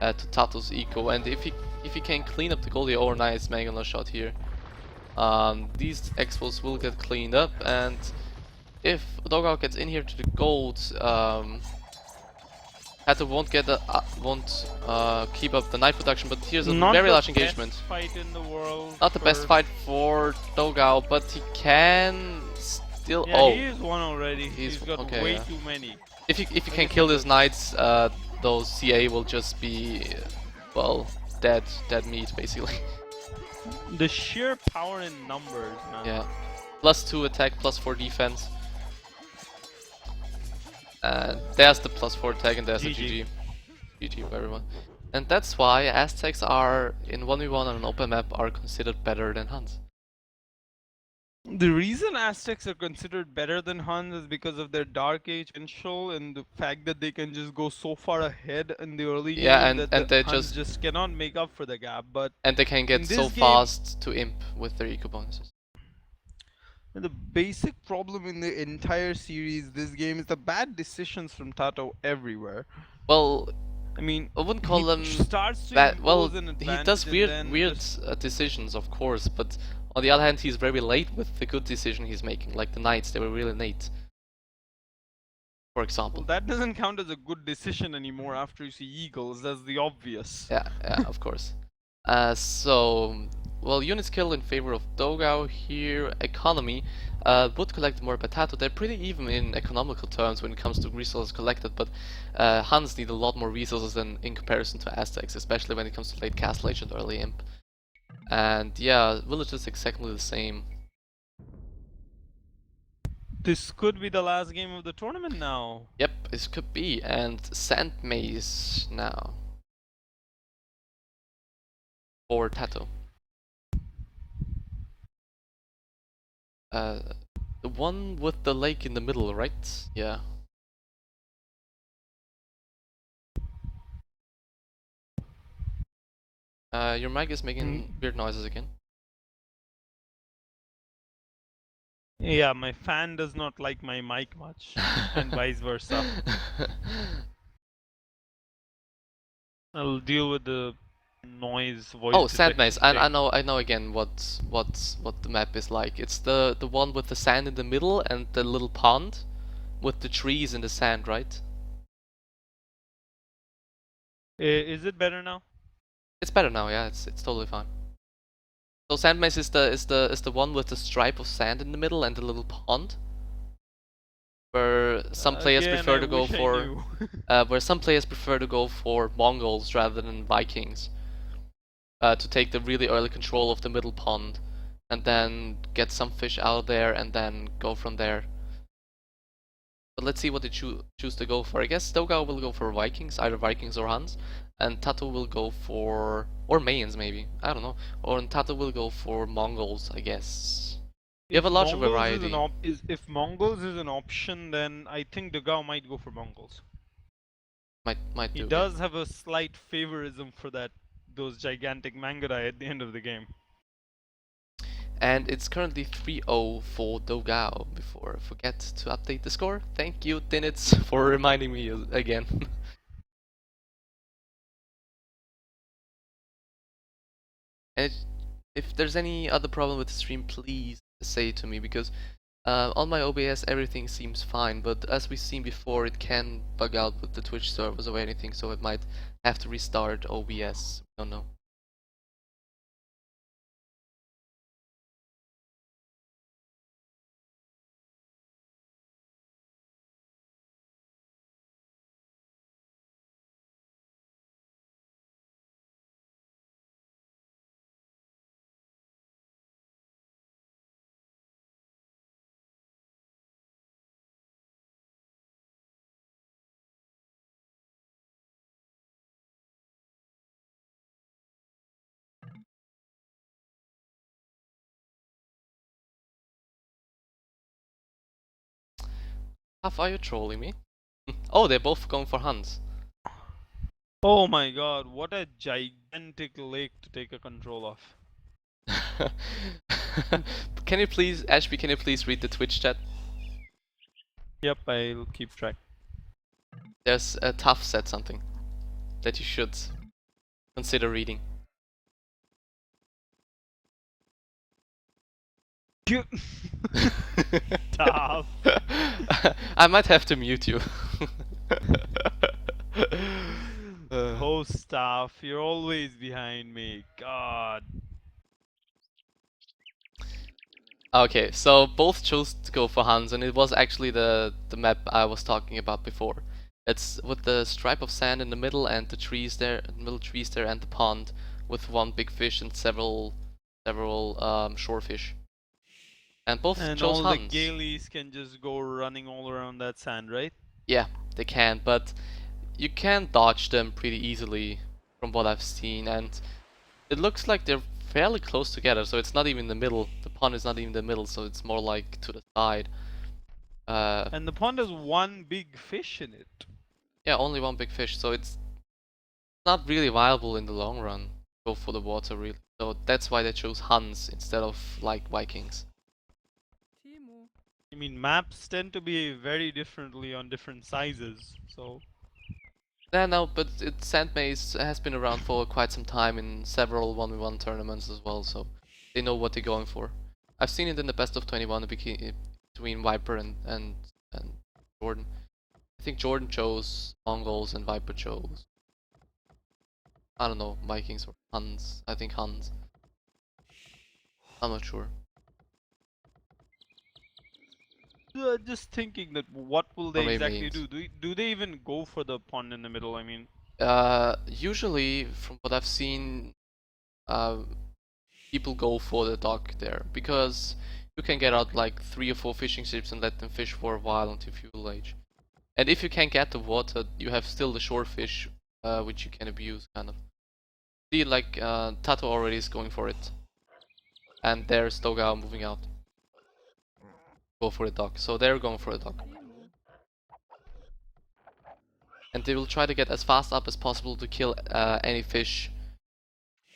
to TaToH's eco, and if he can clean up the gold, oh, nice Mangola shot here. These expos will get cleaned up, and if dogao gets in here to the gold, TaToH won't keep up the knight production, but here's a very large engagement.
Not the best fight in the world.
Not the best fight for dogao, but he can still.
Yeah,
oh,
he is one already. He's got
okay,
way
yeah.
too many.
If you can kill these knights, those CA will just be, well, dead meat basically.
The sheer power in numbers, man.
Yeah, +2 attack, +4 defense. There's the +4 attack, and there's the GG. GG for everyone. And that's why Aztecs are, in 1v1 on an open map, are considered better than Huns.
The reason Aztecs are considered better than Huns is because of their Dark Age potential and the fact that they can just go so far ahead in the early game that
they
Huns just cannot make up for the gap. But
and they can get so fast to imp with their eco bonuses.
And the basic problem in the entire series, this game, is the bad decisions from TaToH everywhere.
Well,
I mean,
I wouldn't call them
bad.
Well, he does weird decisions, of course, but on the other hand, he's very late with the good decision he's making. Like the knights, they were really late, for example.
Well, that doesn't count as a good decision anymore after you see eagles. That's the obvious.
Yeah, of course. So, well, units killed in favor of dogao here. Economy would collect more by TaToH. They're pretty even in economical terms when it comes to resources collected, but Huns need a lot more resources than in comparison to Aztecs, especially when it comes to late Castle Age and early imp. And yeah, village is exactly the same.
This could be the last game of the tournament now.
Yep, this could be. And Sand Maze now for TaToH. The one with the lake in the middle, right? Yeah. Your mic is making weird noises again.
Yeah, my fan does not like my mic much, and vice versa. I'll deal with the noise voice.
Oh, Sand Maze. I know again what the map is like. It's the one with the sand in the middle and the little pond with the trees in the sand, right?
Is it better now?
It's better now, yeah, it's totally fine. So sand maze is the one with the stripe of sand in the middle and the little pond, where some players
Again, I
prefer to go
wish I
for
knew.
Mongols rather than Vikings, to take the really early control of the middle pond, and then get some fish out of there and then go from there. But let's see what they choose to go for. I guess dogao will go for Vikings, either Vikings or Huns, and TaToH will go for, or Mayans maybe, I don't know. Or TaToH will go for Mongols, I guess. You have a larger variety.
If Mongols is an option, then I think dogao might go for Mongols.
Might
He
do, yeah.
does have a slight favorism for those gigantic Mangudai at the end of the game.
And it's currently 3-0 for dogao. Before I forget to update the score, thank you Dinitz for reminding me again. And if there's any other problem with the stream, please say it to me, because on my OBS everything seems fine, but as we've seen before, it can bug out with the Twitch servers or anything, so it might have to restart OBS. I don't know. How are you trolling me? Oh, they're both going for Huns.
Oh my god, what a gigantic lake to take a control of.
Can you please, Ashby, can you please read the Twitch chat?
Yep, I'll keep track.
There's a TaToH said something that you should consider reading.
Tough.
I might have to mute you.
Host staff, you're always behind me. God.
Okay, so both chose to go for Huns, and it was actually the map I was talking about before. It's with the stripe of sand in the middle and the trees there, middle trees there, and the pond with one big fish and several shore fish. And both
And
chose
all
Huns.
the Galeys can just go running all around that sand, right?
Yeah, they can, but you can dodge them pretty easily from what I've seen, and it looks like they're fairly close together, so it's not even in the middle. The pond is not even in the middle, so it's more like to the side.
And the pond has one big fish in it.
Yeah, only one big fish, so it's not really viable in the long run. Go for the water, really. So that's why they chose Huns instead of like Vikings.
I mean, maps tend to behave very differently on different sizes, so...
Yeah, no, but Sand Maze has been around for quite some time in several 1v1 tournaments as well, so they know what they're going for. I've seen it in the best of 21 between Viper and Jordan. I think Jordan chose Mongols and Viper chose, I don't know, Vikings or Huns. I think Huns. I'm not sure.
Just thinking that what will
Or
they
maybe
exactly
Mains.
do they even go for the pond in the middle? I mean,
Usually, from what I've seen, uh, people go for the dock there because you can get out like 3 or 4 fishing ships and let them fish for a while until fuel age. And if you can't get the water, you have still the shore fish, which you can abuse, kind of. See, like TaToH already is going for it, and there's dogao moving out. Go for the dock. So they're going for the dock. And they will try to get as fast up as possible to kill any fish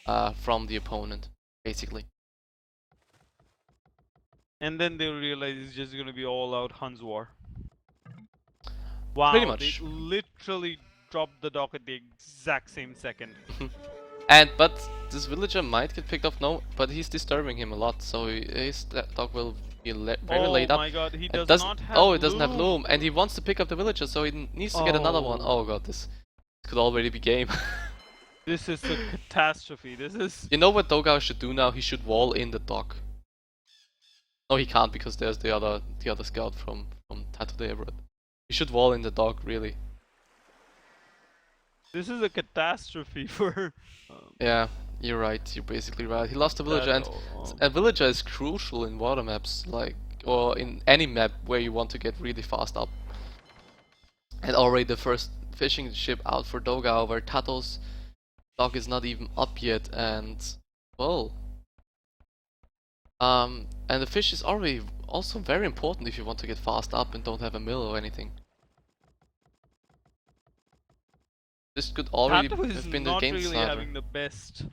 from the opponent, basically.
and then they'll realize it's just gonna be all out Huns war.
Pretty
Wow, they
much.
literally dropped the dock at the exact same second.
But this villager might get picked off. No, but he's disturbing him a lot, so his dock will be very
Oh
laid up.
my god, he
It
does
doesn't.
not have
Oh, it doesn't have
loom.
loom, and he wants to pick up the villager, so he needs to get another one.
Oh.
Oh god, this Could already be game.
This is a catastrophe. This is.
You know what dogao should do now? He should wall in the dock. No, he can't because there's the other scout from TaToH. He should wall in the dock, really.
This is a catastrophe for.
Yeah, you're right. You're basically right. He lost a villager, and a villager is crucial in water maps, like, or in any map where you want to get really fast up. And already the first fishing ship out for dogao, where TaToH's dock is not even up yet, and well, and the fish is already also very important if you want to get fast up and don't have a mill or anything. This could already have been the game
really
starter.
having the best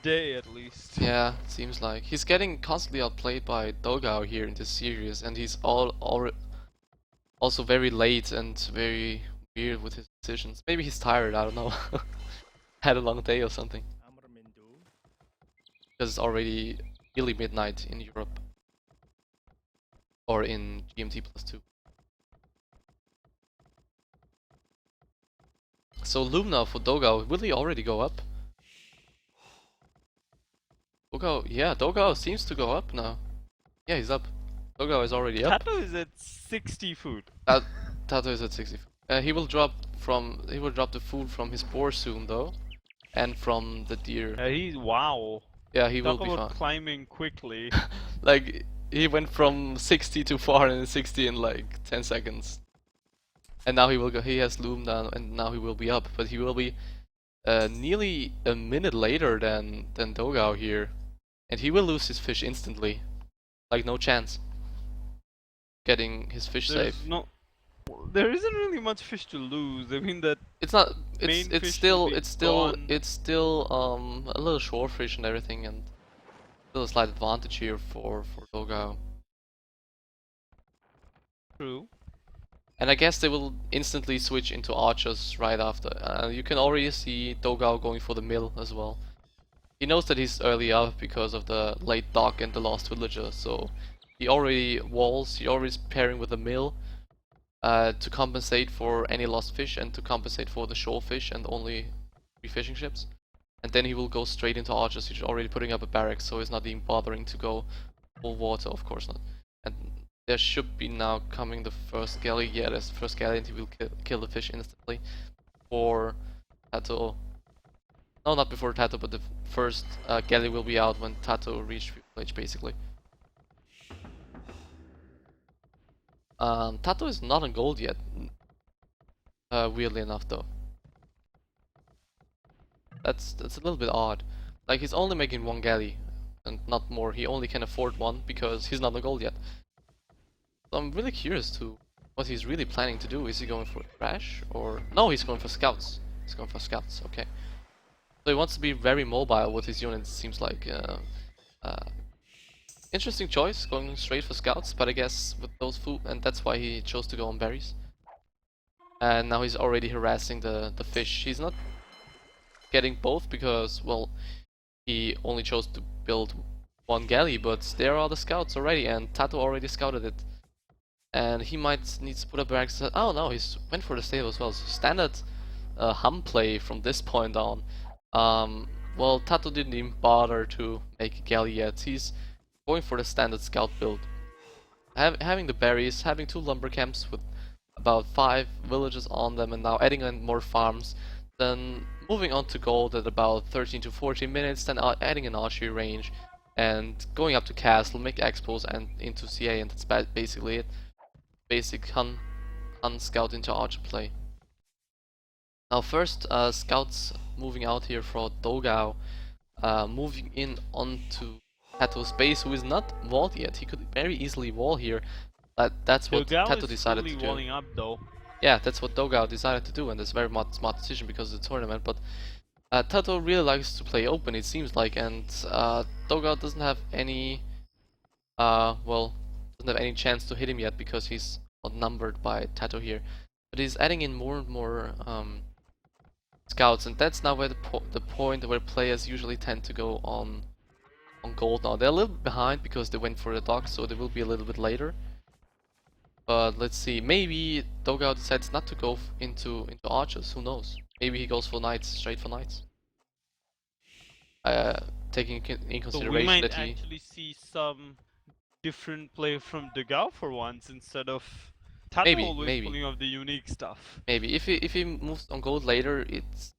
day, at least.
Yeah, it seems like he's getting constantly outplayed by dogao here in this series, and he's also very late and very weird with his decisions. Maybe he's tired. I don't know. Had a long day or something. Because it's already really midnight in Europe. Or in GMT+2. So Loom now for dogao. Will he already go up? Dogao, yeah, dogao seems to go up now. Yeah, he's up. dogao is already up.
TaToH is at 60 food.
TaToH is at 60. He will drop the food from his boar soon though, and from the deer.
Wow.
Yeah, he will
Talk
be
about
fine.
climbing quickly.
Like he went from 60 to 460 in like 10 seconds. And now he will go. He has Loom down, and now he will be up. But he will be nearly a minute later than dogao here, and he will lose his fish instantly. Like no chance. Getting his fish safe.
There isn't really much fish to lose. I mean that.
It's not.
It's
still a little shore fish and everything, and still a slight advantage here for dogao.
True.
And I guess they will instantly switch into archers right after. You can already see dogao going for the mill as well. He knows that he's early up because of the late dock and the lost villager, so he already walls. He already is pairing with the mill. To compensate for any lost fish and to compensate for the shore fish and only 3 fishing ships. And then he will go straight into archers. He's already putting up a barracks, so he's not even bothering to go full water, of course not. And there should be now coming the first galley. Yeah, there's the first galley, and he will kill the fish instantly. For TaToH. No, not before TaToH, but the first galley will be out when TaToH reached village, basically. TaToH is not on gold yet, weirdly enough though. That's a little bit odd. Like he's only making 1 galley and not more. He only can afford 1 because he's not on gold yet. So I'm really curious to what he's really planning to do. Is he going for trash or no? He's going for scouts. He's going for scouts. Okay. So he wants to be very mobile with his units. Seems like. Interesting choice, going straight for scouts, but I guess with those food, and that's why he chose to go on berries. And now he's already harassing the fish. He's not getting both because, well, he only chose to build 1 galley, but there are the scouts already, and TaToH already scouted it. And he might need to put up barracks. Oh no, he's went for the stable as well. So standard hum play from this point on. Well, TaToH didn't even bother to make a galley yet. He's going for the standard scout build. Having the berries, having 2 lumber camps with about 5 villages on them, and now adding in more farms, then moving on to gold at about 13 to 14 minutes, then adding an archery range, and going up to castle, make expos and into CA, and that's basically it. Basic Hun scout into archer play. Now first, scouts moving out here for dogao, moving in onto TaToH's base, who is not walled yet. He could very easily wall here. That's what TaToH decided to do.
Walling up, though.
Yeah, that's what dogao decided to do, and it's a very smart decision because of the tournament. But TaToH really likes to play open, it seems like, and dogao doesn't have any, doesn't have any chance to hit him yet because he's outnumbered by TaToH here. But he's adding in more and more scouts, and that's now where the point where players usually tend to go on gold now. They're a little bit behind because they went for the dock, so they will be a little bit later. But let's see, maybe dogao decides not to go into archers, who knows? Maybe he goes for knights, straight for knights. Taking in
So we
consideration
might
that he
actually see some different play from dogao for once instead of TaToH
maybe
always
maybe
pulling off the unique stuff.
maybe if he moves on gold later,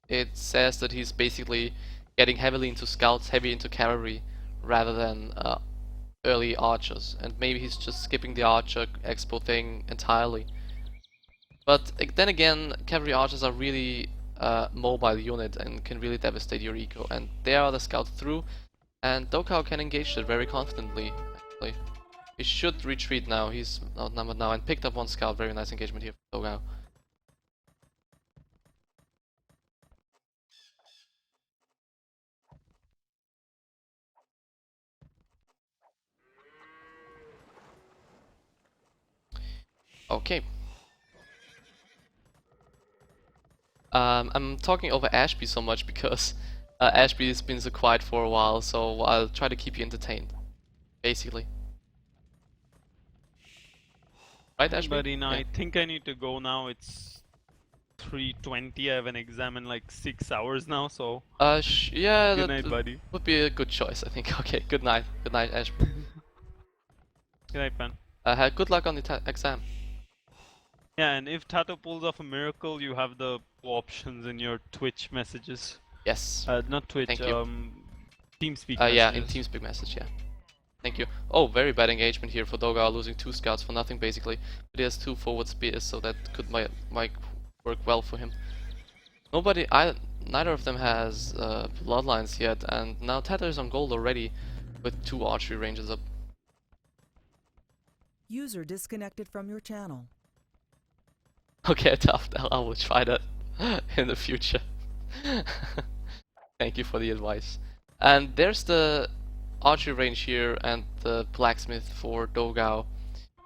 it says that he's basically getting heavily into scouts, heavy into cavalry, rather than early archers, and maybe he's just skipping the archer expo thing entirely. But then again, cavalry archers are really mobile unit and can really devastate your eco, and they are the scout through, and dogao can engage it very confidently, actually. He should retreat now, he's outnumbered now, and picked up one scout. Very nice engagement here for dogao. Okay. I'm talking over Ashby so much because Ashby has been so quiet for a while, so I'll try to keep you entertained, basically. Right,
Hey
Ashby?
buddy, now
Yeah.
I think I need to go now. It's 3:20. I have an exam in like 6 hours now, so
Yeah,
good
that
night, buddy.
would be a good choice, I think. Okay, good night. Good night, Ashby.
Good night, man.
Good luck on the exam.
Yeah, and if TaToH pulls off a miracle, you have the options in your Twitch messages.
Yes,
Not Twitch,
thank you.
TeamSpeak
Yeah, in
messages.
TeamSpeak message, yeah. Thank you. Oh, very bad engagement here for dogao, losing 2 scouts for nothing basically. But he has 2 forward spears, so that might work well for him. Neither of them has bloodlines yet, and now TaToH is on gold already with 2 archery ranges up.
User disconnected from your channel.
Okay, tough. I will try that in the future. Thank you for the advice. And there's the archery range here and the blacksmith for dogao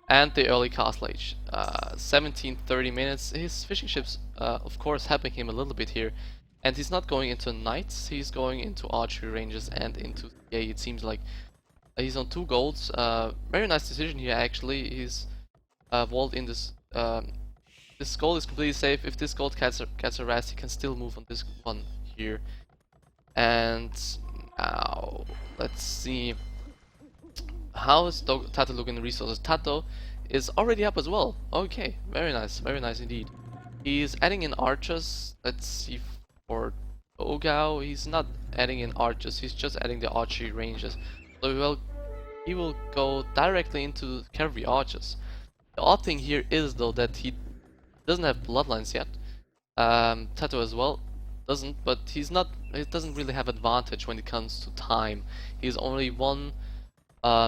and the early castle age. 17:30 minutes. His fishing ships, of course, helping him a little bit here. And he's not going into knights, he's going into archery ranges and into CA. It seems like he's on 2 golds. Very nice decision here, actually. He's walled in this. This gold is completely safe. If this gold gets harassed, he can still move on this one here. And now let's see. How is TaToH looking in resources? TaToH is already up as well. Okay, very nice indeed. He's adding in archers. Let's see for dogao. He's not adding in archers. He's just adding the archery ranges. So he will go directly into cavalry archers. The odd thing here is though that he doesn't have bloodlines yet. TaToH as well doesn't, but he doesn't really have advantage when it comes to time. He's only 1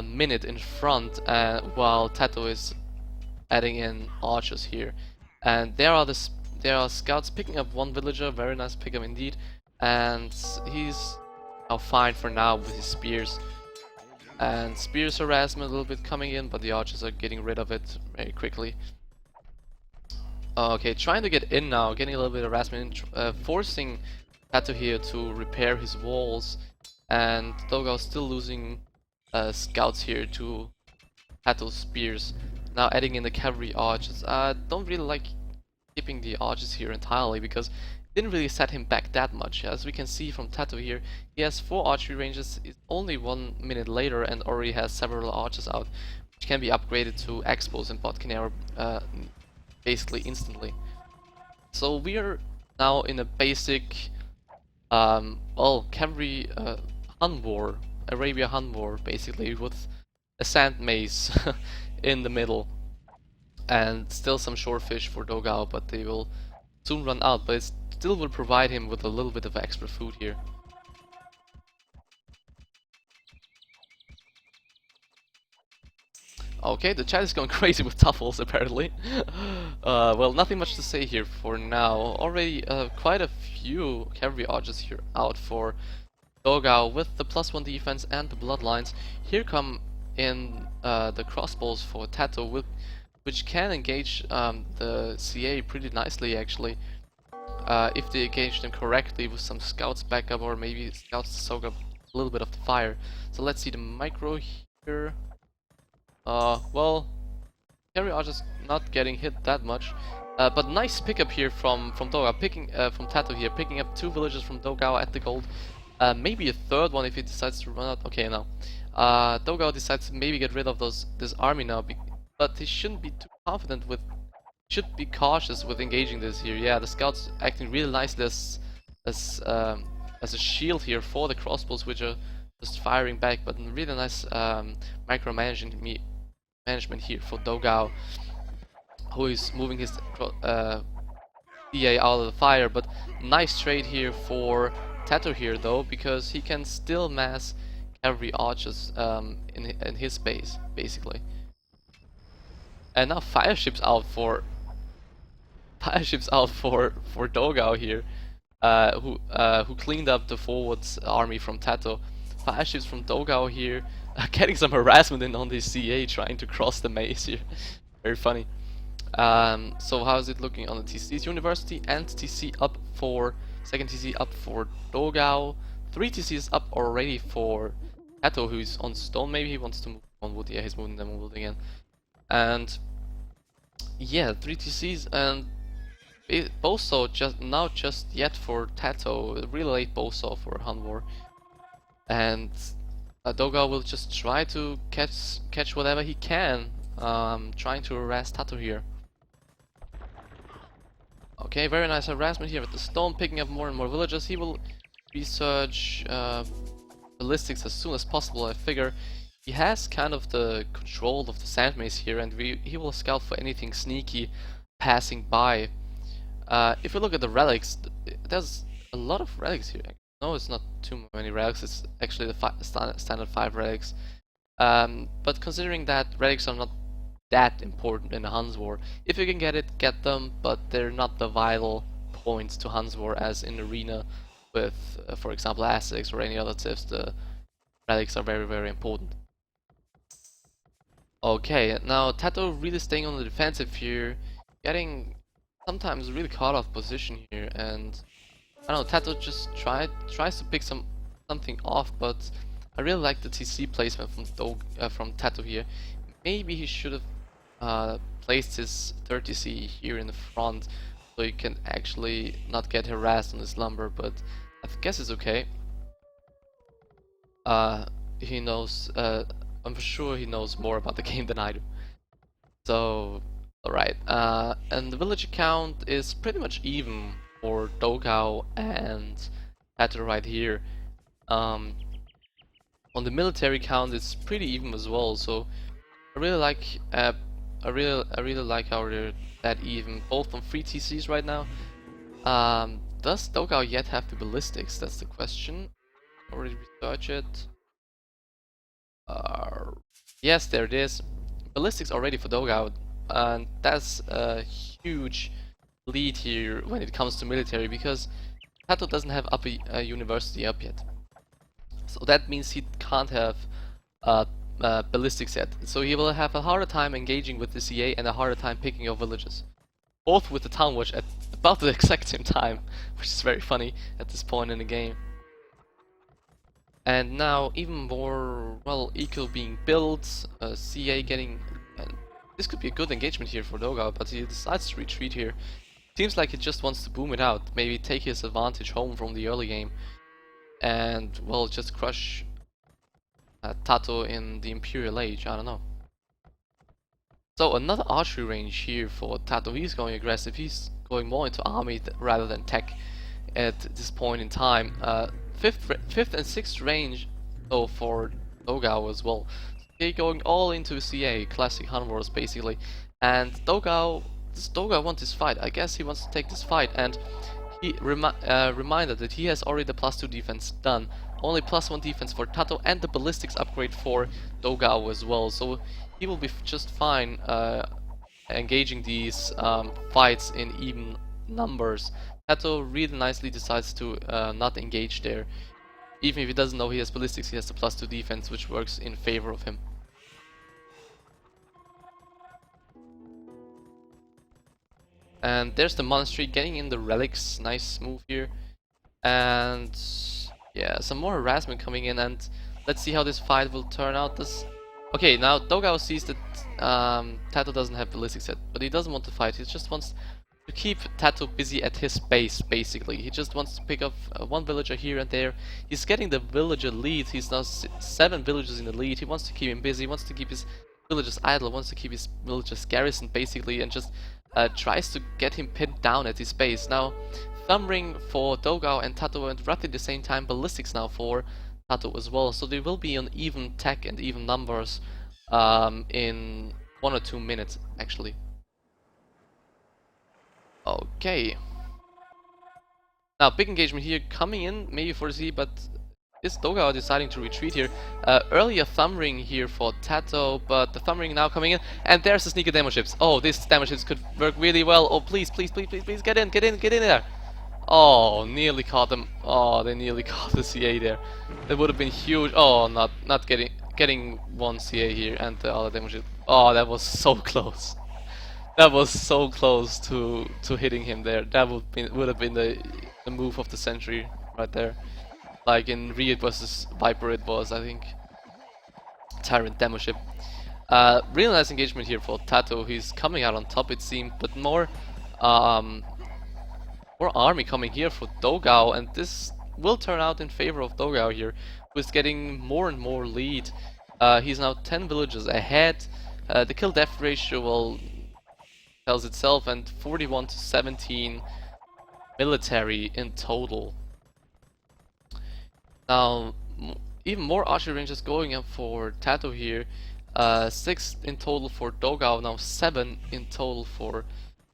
minute in front, while TaToH is adding in archers here. And there are scouts picking up 1 villager, very nice pickup indeed. And he's now fine for now with his spears. And spears harassment a little bit coming in, but the archers are getting rid of it very quickly. Okay, trying to get in now, getting a little bit of harassment, forcing TaToH here to repair his walls, and dogao still losing scouts here to TaToH's spears. Now adding in the cavalry archers. Don't really like keeping the archers here entirely because it didn't really set him back that much. As we can see from TaToH here, he has 4 archery ranges. It's only 1 minute later and already has several archers out, which can be upgraded to expos and bot canary basically instantly. So we are now in a basic cavalry Hun war, Arabia Hun war basically, with a sand maze in the middle and still some shorefish for dogao, but they will soon run out, but it still will provide him with a little bit of extra food here. Okay, the chat is going crazy with tuffles apparently. Well, nothing much to say here for now. Already quite a few cavalry archers here out for dogao with the +1 defense and the bloodlines. Here come in the crossbows for TaToH, which can engage the CA pretty nicely actually. If they engage them correctly with some scouts backup, or maybe scouts to soak up a little bit of the fire. So let's see the micro here. Well, cavalry archers not getting hit that much. But nice pickup here from dogao, picking from TaToH here, picking up 2 villagers from dogao at the gold. Maybe a third one if he decides to run out. Okay, no. dogao decides to maybe get rid of this army now, but he shouldn't be too confident with. Should be cautious with engaging this here. Yeah, the scouts acting really nicely as a shield here for the crossbows, which are just firing back. But really nice micromanagement management here for dogao, who is moving his DA out of the fire. But nice trade here for TaToH here though, because he can still mass cavalry archers in his base basically. And now fire ships out for dogao here, who cleaned up the forwards army from TaToH. Fire ships from dogao here, getting some harassment in on the CA, trying to cross the maze here. Very funny. So how is it looking on the TCs? University and TC up for second TC up for dogao. 3 TCs up already for TaToH, who's on stone. Maybe he wants to move on wood. Yeah, he's moving them on wood again. And yeah, 3 TCs and Boso just yet for TaToH, really late Boso for Han War, and dogao will just try to catch whatever he can, trying to harass TaToH here. Okay, very nice harassment here at the stone, picking up more and more villagers. He will research ballistics as soon as possible. I figure he has kind of the control of the sand maze here, and he will scout for anything sneaky passing by. If we look at the relics, there's a lot of relics here. No, it's not too many relics, it's actually the standard 5 relics. But considering that relics are not that important in the Huns War, if you can get it, get them, but they're not the vital points to Huns War as in Arena with, for example, Aztecs or any other civs. The relics are very, very important. Okay, now TaToH really staying on the defensive here, getting sometimes really caught off position here, and I don't know, TaToH just tries to pick something off, but I really like the TC placement from TaToH here. Maybe he should have placed his 3rd TC here in the front, so he can actually not get harassed on his lumber, but I guess it's okay. He knows, I'm sure he knows more about the game than I do. So, alright, and the village count is pretty much even for dogao and TaToH right here. On the military count, it's pretty even as well. So I really like, I really like how they're that even, both on 3 TCs right now. Does dogao yet have the ballistics? That's the question. Already research it. Yes, there it is. Ballistics already for dogao. And that's a huge lead here when it comes to military, because TaToH doesn't have a university up yet. So that means he can't have ballistics yet. So he will have a harder time engaging with the CA and a harder time picking your villages. Both with the town watch at about the exact same time, which is very funny at this point in the game. And now even more, well, eco being built, CA getting... this could be a good engagement here for dogao, but he decides to retreat here. Seems like he just wants to boom it out, maybe take his advantage home from the early game, and, well, just crush TaToH in the Imperial Age, I don't know. So another archery range here for TaToH. He's going aggressive, he's going more into army rather than tech at this point in time. 5th and 6th range though for dogao as well. Okay, going all into CA, classic Han Wars basically. And dogao wants this fight. I guess he wants to take this fight, and he reminded that he has already the +2 defense done. Only +1 defense for TaToH and the ballistics upgrade for dogao as well. So he will be just fine engaging these fights in even numbers. TaToH really nicely decides to not engage there. Even if he doesn't know he has ballistics, he has the +2 defense, which works in favor of him. And there's the monastery getting in the relics. Nice move here. And yeah, some more harassment coming in, and let's see how this fight will turn out. Okay, now dogao sees that TaToH doesn't have ballistics yet, but he doesn't want to fight. He just wants to keep TaToH busy at his base, basically. He just wants to pick up one villager here and there. He's getting the villager lead. He's now 7 villagers in the lead. He wants to keep him busy, wants to keep his villagers idle, wants to keep his villagers garrisoned, basically, and just tries to get him pinned down at his base. Now, Thumb Ring for dogao and TaToH at roughly the same time. Ballistics now for TaToH as well. So they will be on even tech and even numbers in 1 or 2 minutes, actually. Okay. Now, big engagement here coming in, maybe for Z, but is dogao deciding to retreat here? Earlier Thumb Ring here for TaToH, but the Thumb Ring now coming in, and there's the sneaker demo ships. Oh, these demo ships could work really well. Oh, please, please, please, please, please, get in there. Oh, nearly caught them. Oh, they nearly caught the CA there. That would have been huge. Oh, not getting one CA here and the other demo ship. Oh, that was so close. That was so close to hitting him there. That would have been the move of the century right there. Like in Riot vs Viper, it was, I think. Tyrant demo ship. Really nice engagement here for TaToH. He's coming out on top, it seemed, but more army coming here for dogao, and this will turn out in favor of dogao here, who is getting more and more lead. He's now 10 villages ahead. The kill death ratio will tells itself, and 41 to 17 military in total. Now, even more archery ranges going up for TaToH here. 6 in total for dogao, now 7 in total for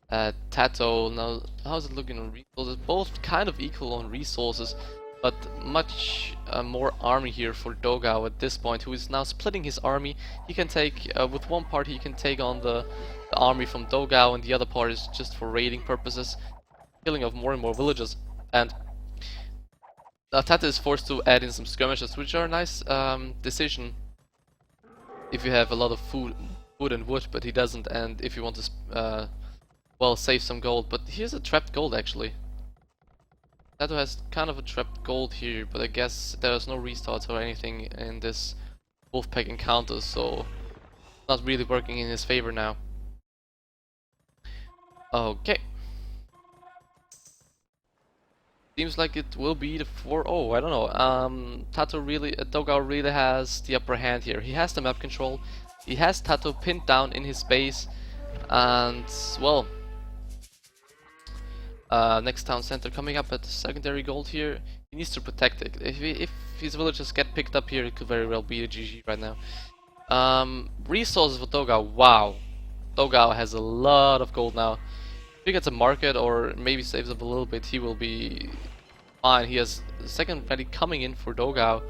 TaToH. Now, how's it looking on resources? Both kind of equal on resources, but much more army here for dogao at this point, who is now splitting his army. He can take, with one party he can take on the army from dogao, and the other part is just for raiding purposes, killing of more and more villages. And TaToH is forced to add in some skirmishes, which are a nice decision if you have a lot of food and wood, but he doesn't, and if you want to well, save some gold. But here's a trapped gold, actually. TaToH has kind of a trapped gold here, but I guess there's no restarts or anything in this WolfpacK encounter, so not really working in his favor now. Okay. Seems like it will be the 4-0, I don't know. TaToH really, dogao really has the upper hand here. He has the map control, he has TaToH pinned down in his base, and, well, next town center coming up at secondary gold here. He needs to protect it. If his villagers get picked up here, it could very well be a GG right now. Resources for dogao, wow. dogao has a lot of gold now. If he gets a market or maybe saves up a little bit, he will be fine. He has the second ready coming in for dogao.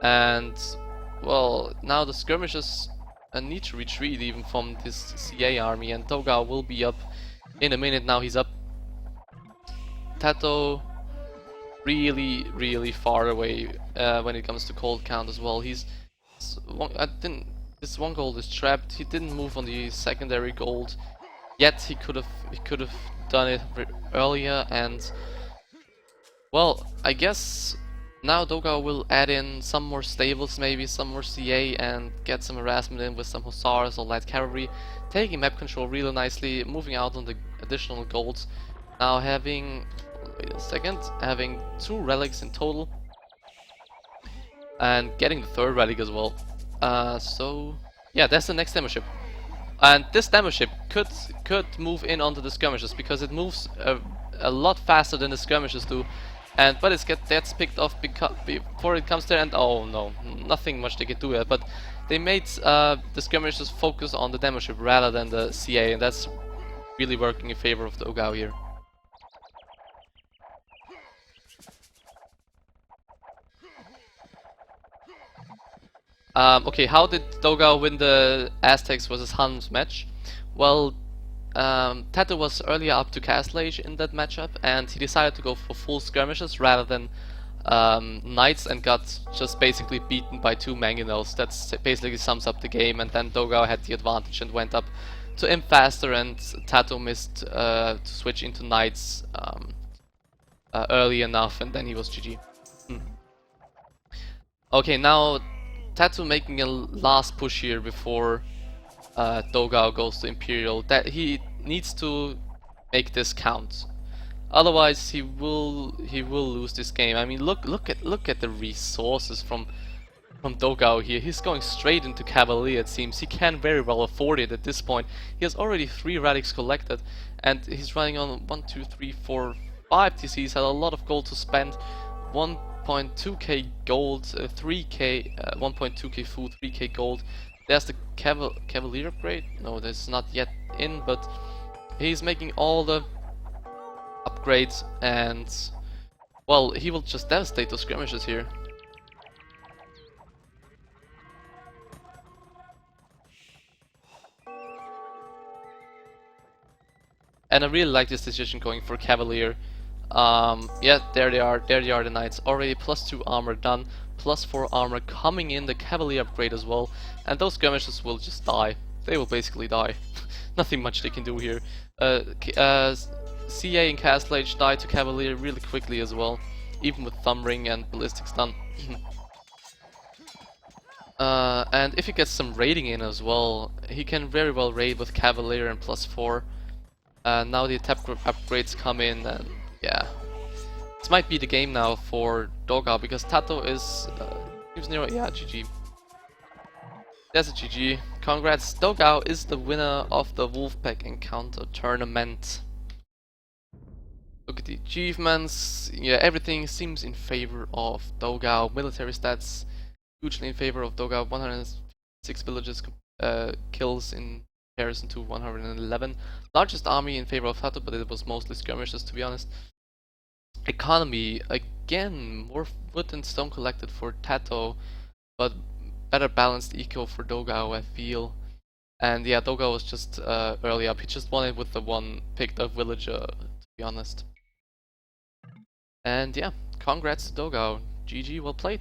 And, well, now the skirmishes need to retreat even from this CA army, and dogao will be up in a minute. Now he's up. TaToH really far away when it comes to gold count as well. This one gold is trapped. He didn't move on the secondary gold yet. He could have done it earlier, and, well, I guess now dogao will add in some more stables, maybe some more CA, and get some harassment in with some hussars or light cavalry, taking map control really nicely, moving out on the additional golds. Now having, wait a second, having 2 relics in total, and getting the 3rd relic as well. So yeah, that's the next demo ship, and this demo ship could move in onto the skirmishes because it moves a lot faster than the skirmishes do. But it gets picked off before it comes there, and oh no, nothing much they can do yet. But they made the skirmishes focus on the demo ship rather than the CA, and that's really working in favor of the dogao here. Okay, how did dogao win the Aztecs vs Huns match? Well, TaToH was earlier up to Castle Age in that matchup, and he decided to go for full skirmishes rather than knights, and got just basically beaten by 2 mangonels. That basically sums up the game, and then dogao had the advantage and went up to imp faster, and TaToH missed to switch into knights early enough, and then he was GG. Okay, now TaToH making a last push here before dogao goes to Imperial. That he needs to make this count. Otherwise, he will lose this game. I mean, look at the resources from dogao here. He's going straight into Cavalier, it seems. He can very well afford it at this point. He has already 3 relics collected, and he's running on 1, 2, 3, 4, 5 TCs, had a lot of gold to spend. 1.2k gold, 3k, 1.2k food, 3k gold. There's the Cavalier upgrade. No, that's not yet in, but he's making all the upgrades, and well, he will just devastate those skirmishes here. And I really like this decision going for Cavalier. Yeah, there they are, the knights. Already +2 armor done, +4 armor coming in, the Cavalier upgrade as well. And those skirmishes will just die. They will basically die. Nothing much they can do here. CA and Castle Age die to Cavalier really quickly as well, even with Thumb Ring and Ballistics done. And if he gets some raiding in as well, he can very well raid with Cavalier and +4. Now the attack upgrades come in, and yeah, this might be the game now for dogao, because TaToH is near. Yeah, GG. There's a GG. Congrats, dogao is the winner of the WolfpacK Encounter tournament. Look at the achievements. Yeah, everything seems in favor of dogao. Military stats hugely in favor of dogao. 106 villages kills in comparison to 111. Largest army in favor of TaToH, but it was mostly skirmishes, to be honest. Economy, again, more wood and stone collected for TaToH, but better balanced eco for dogao, I feel. And yeah, dogao was just early up. He just won it with the one picked up villager, to be honest. And yeah, congrats to dogao. GG, well played.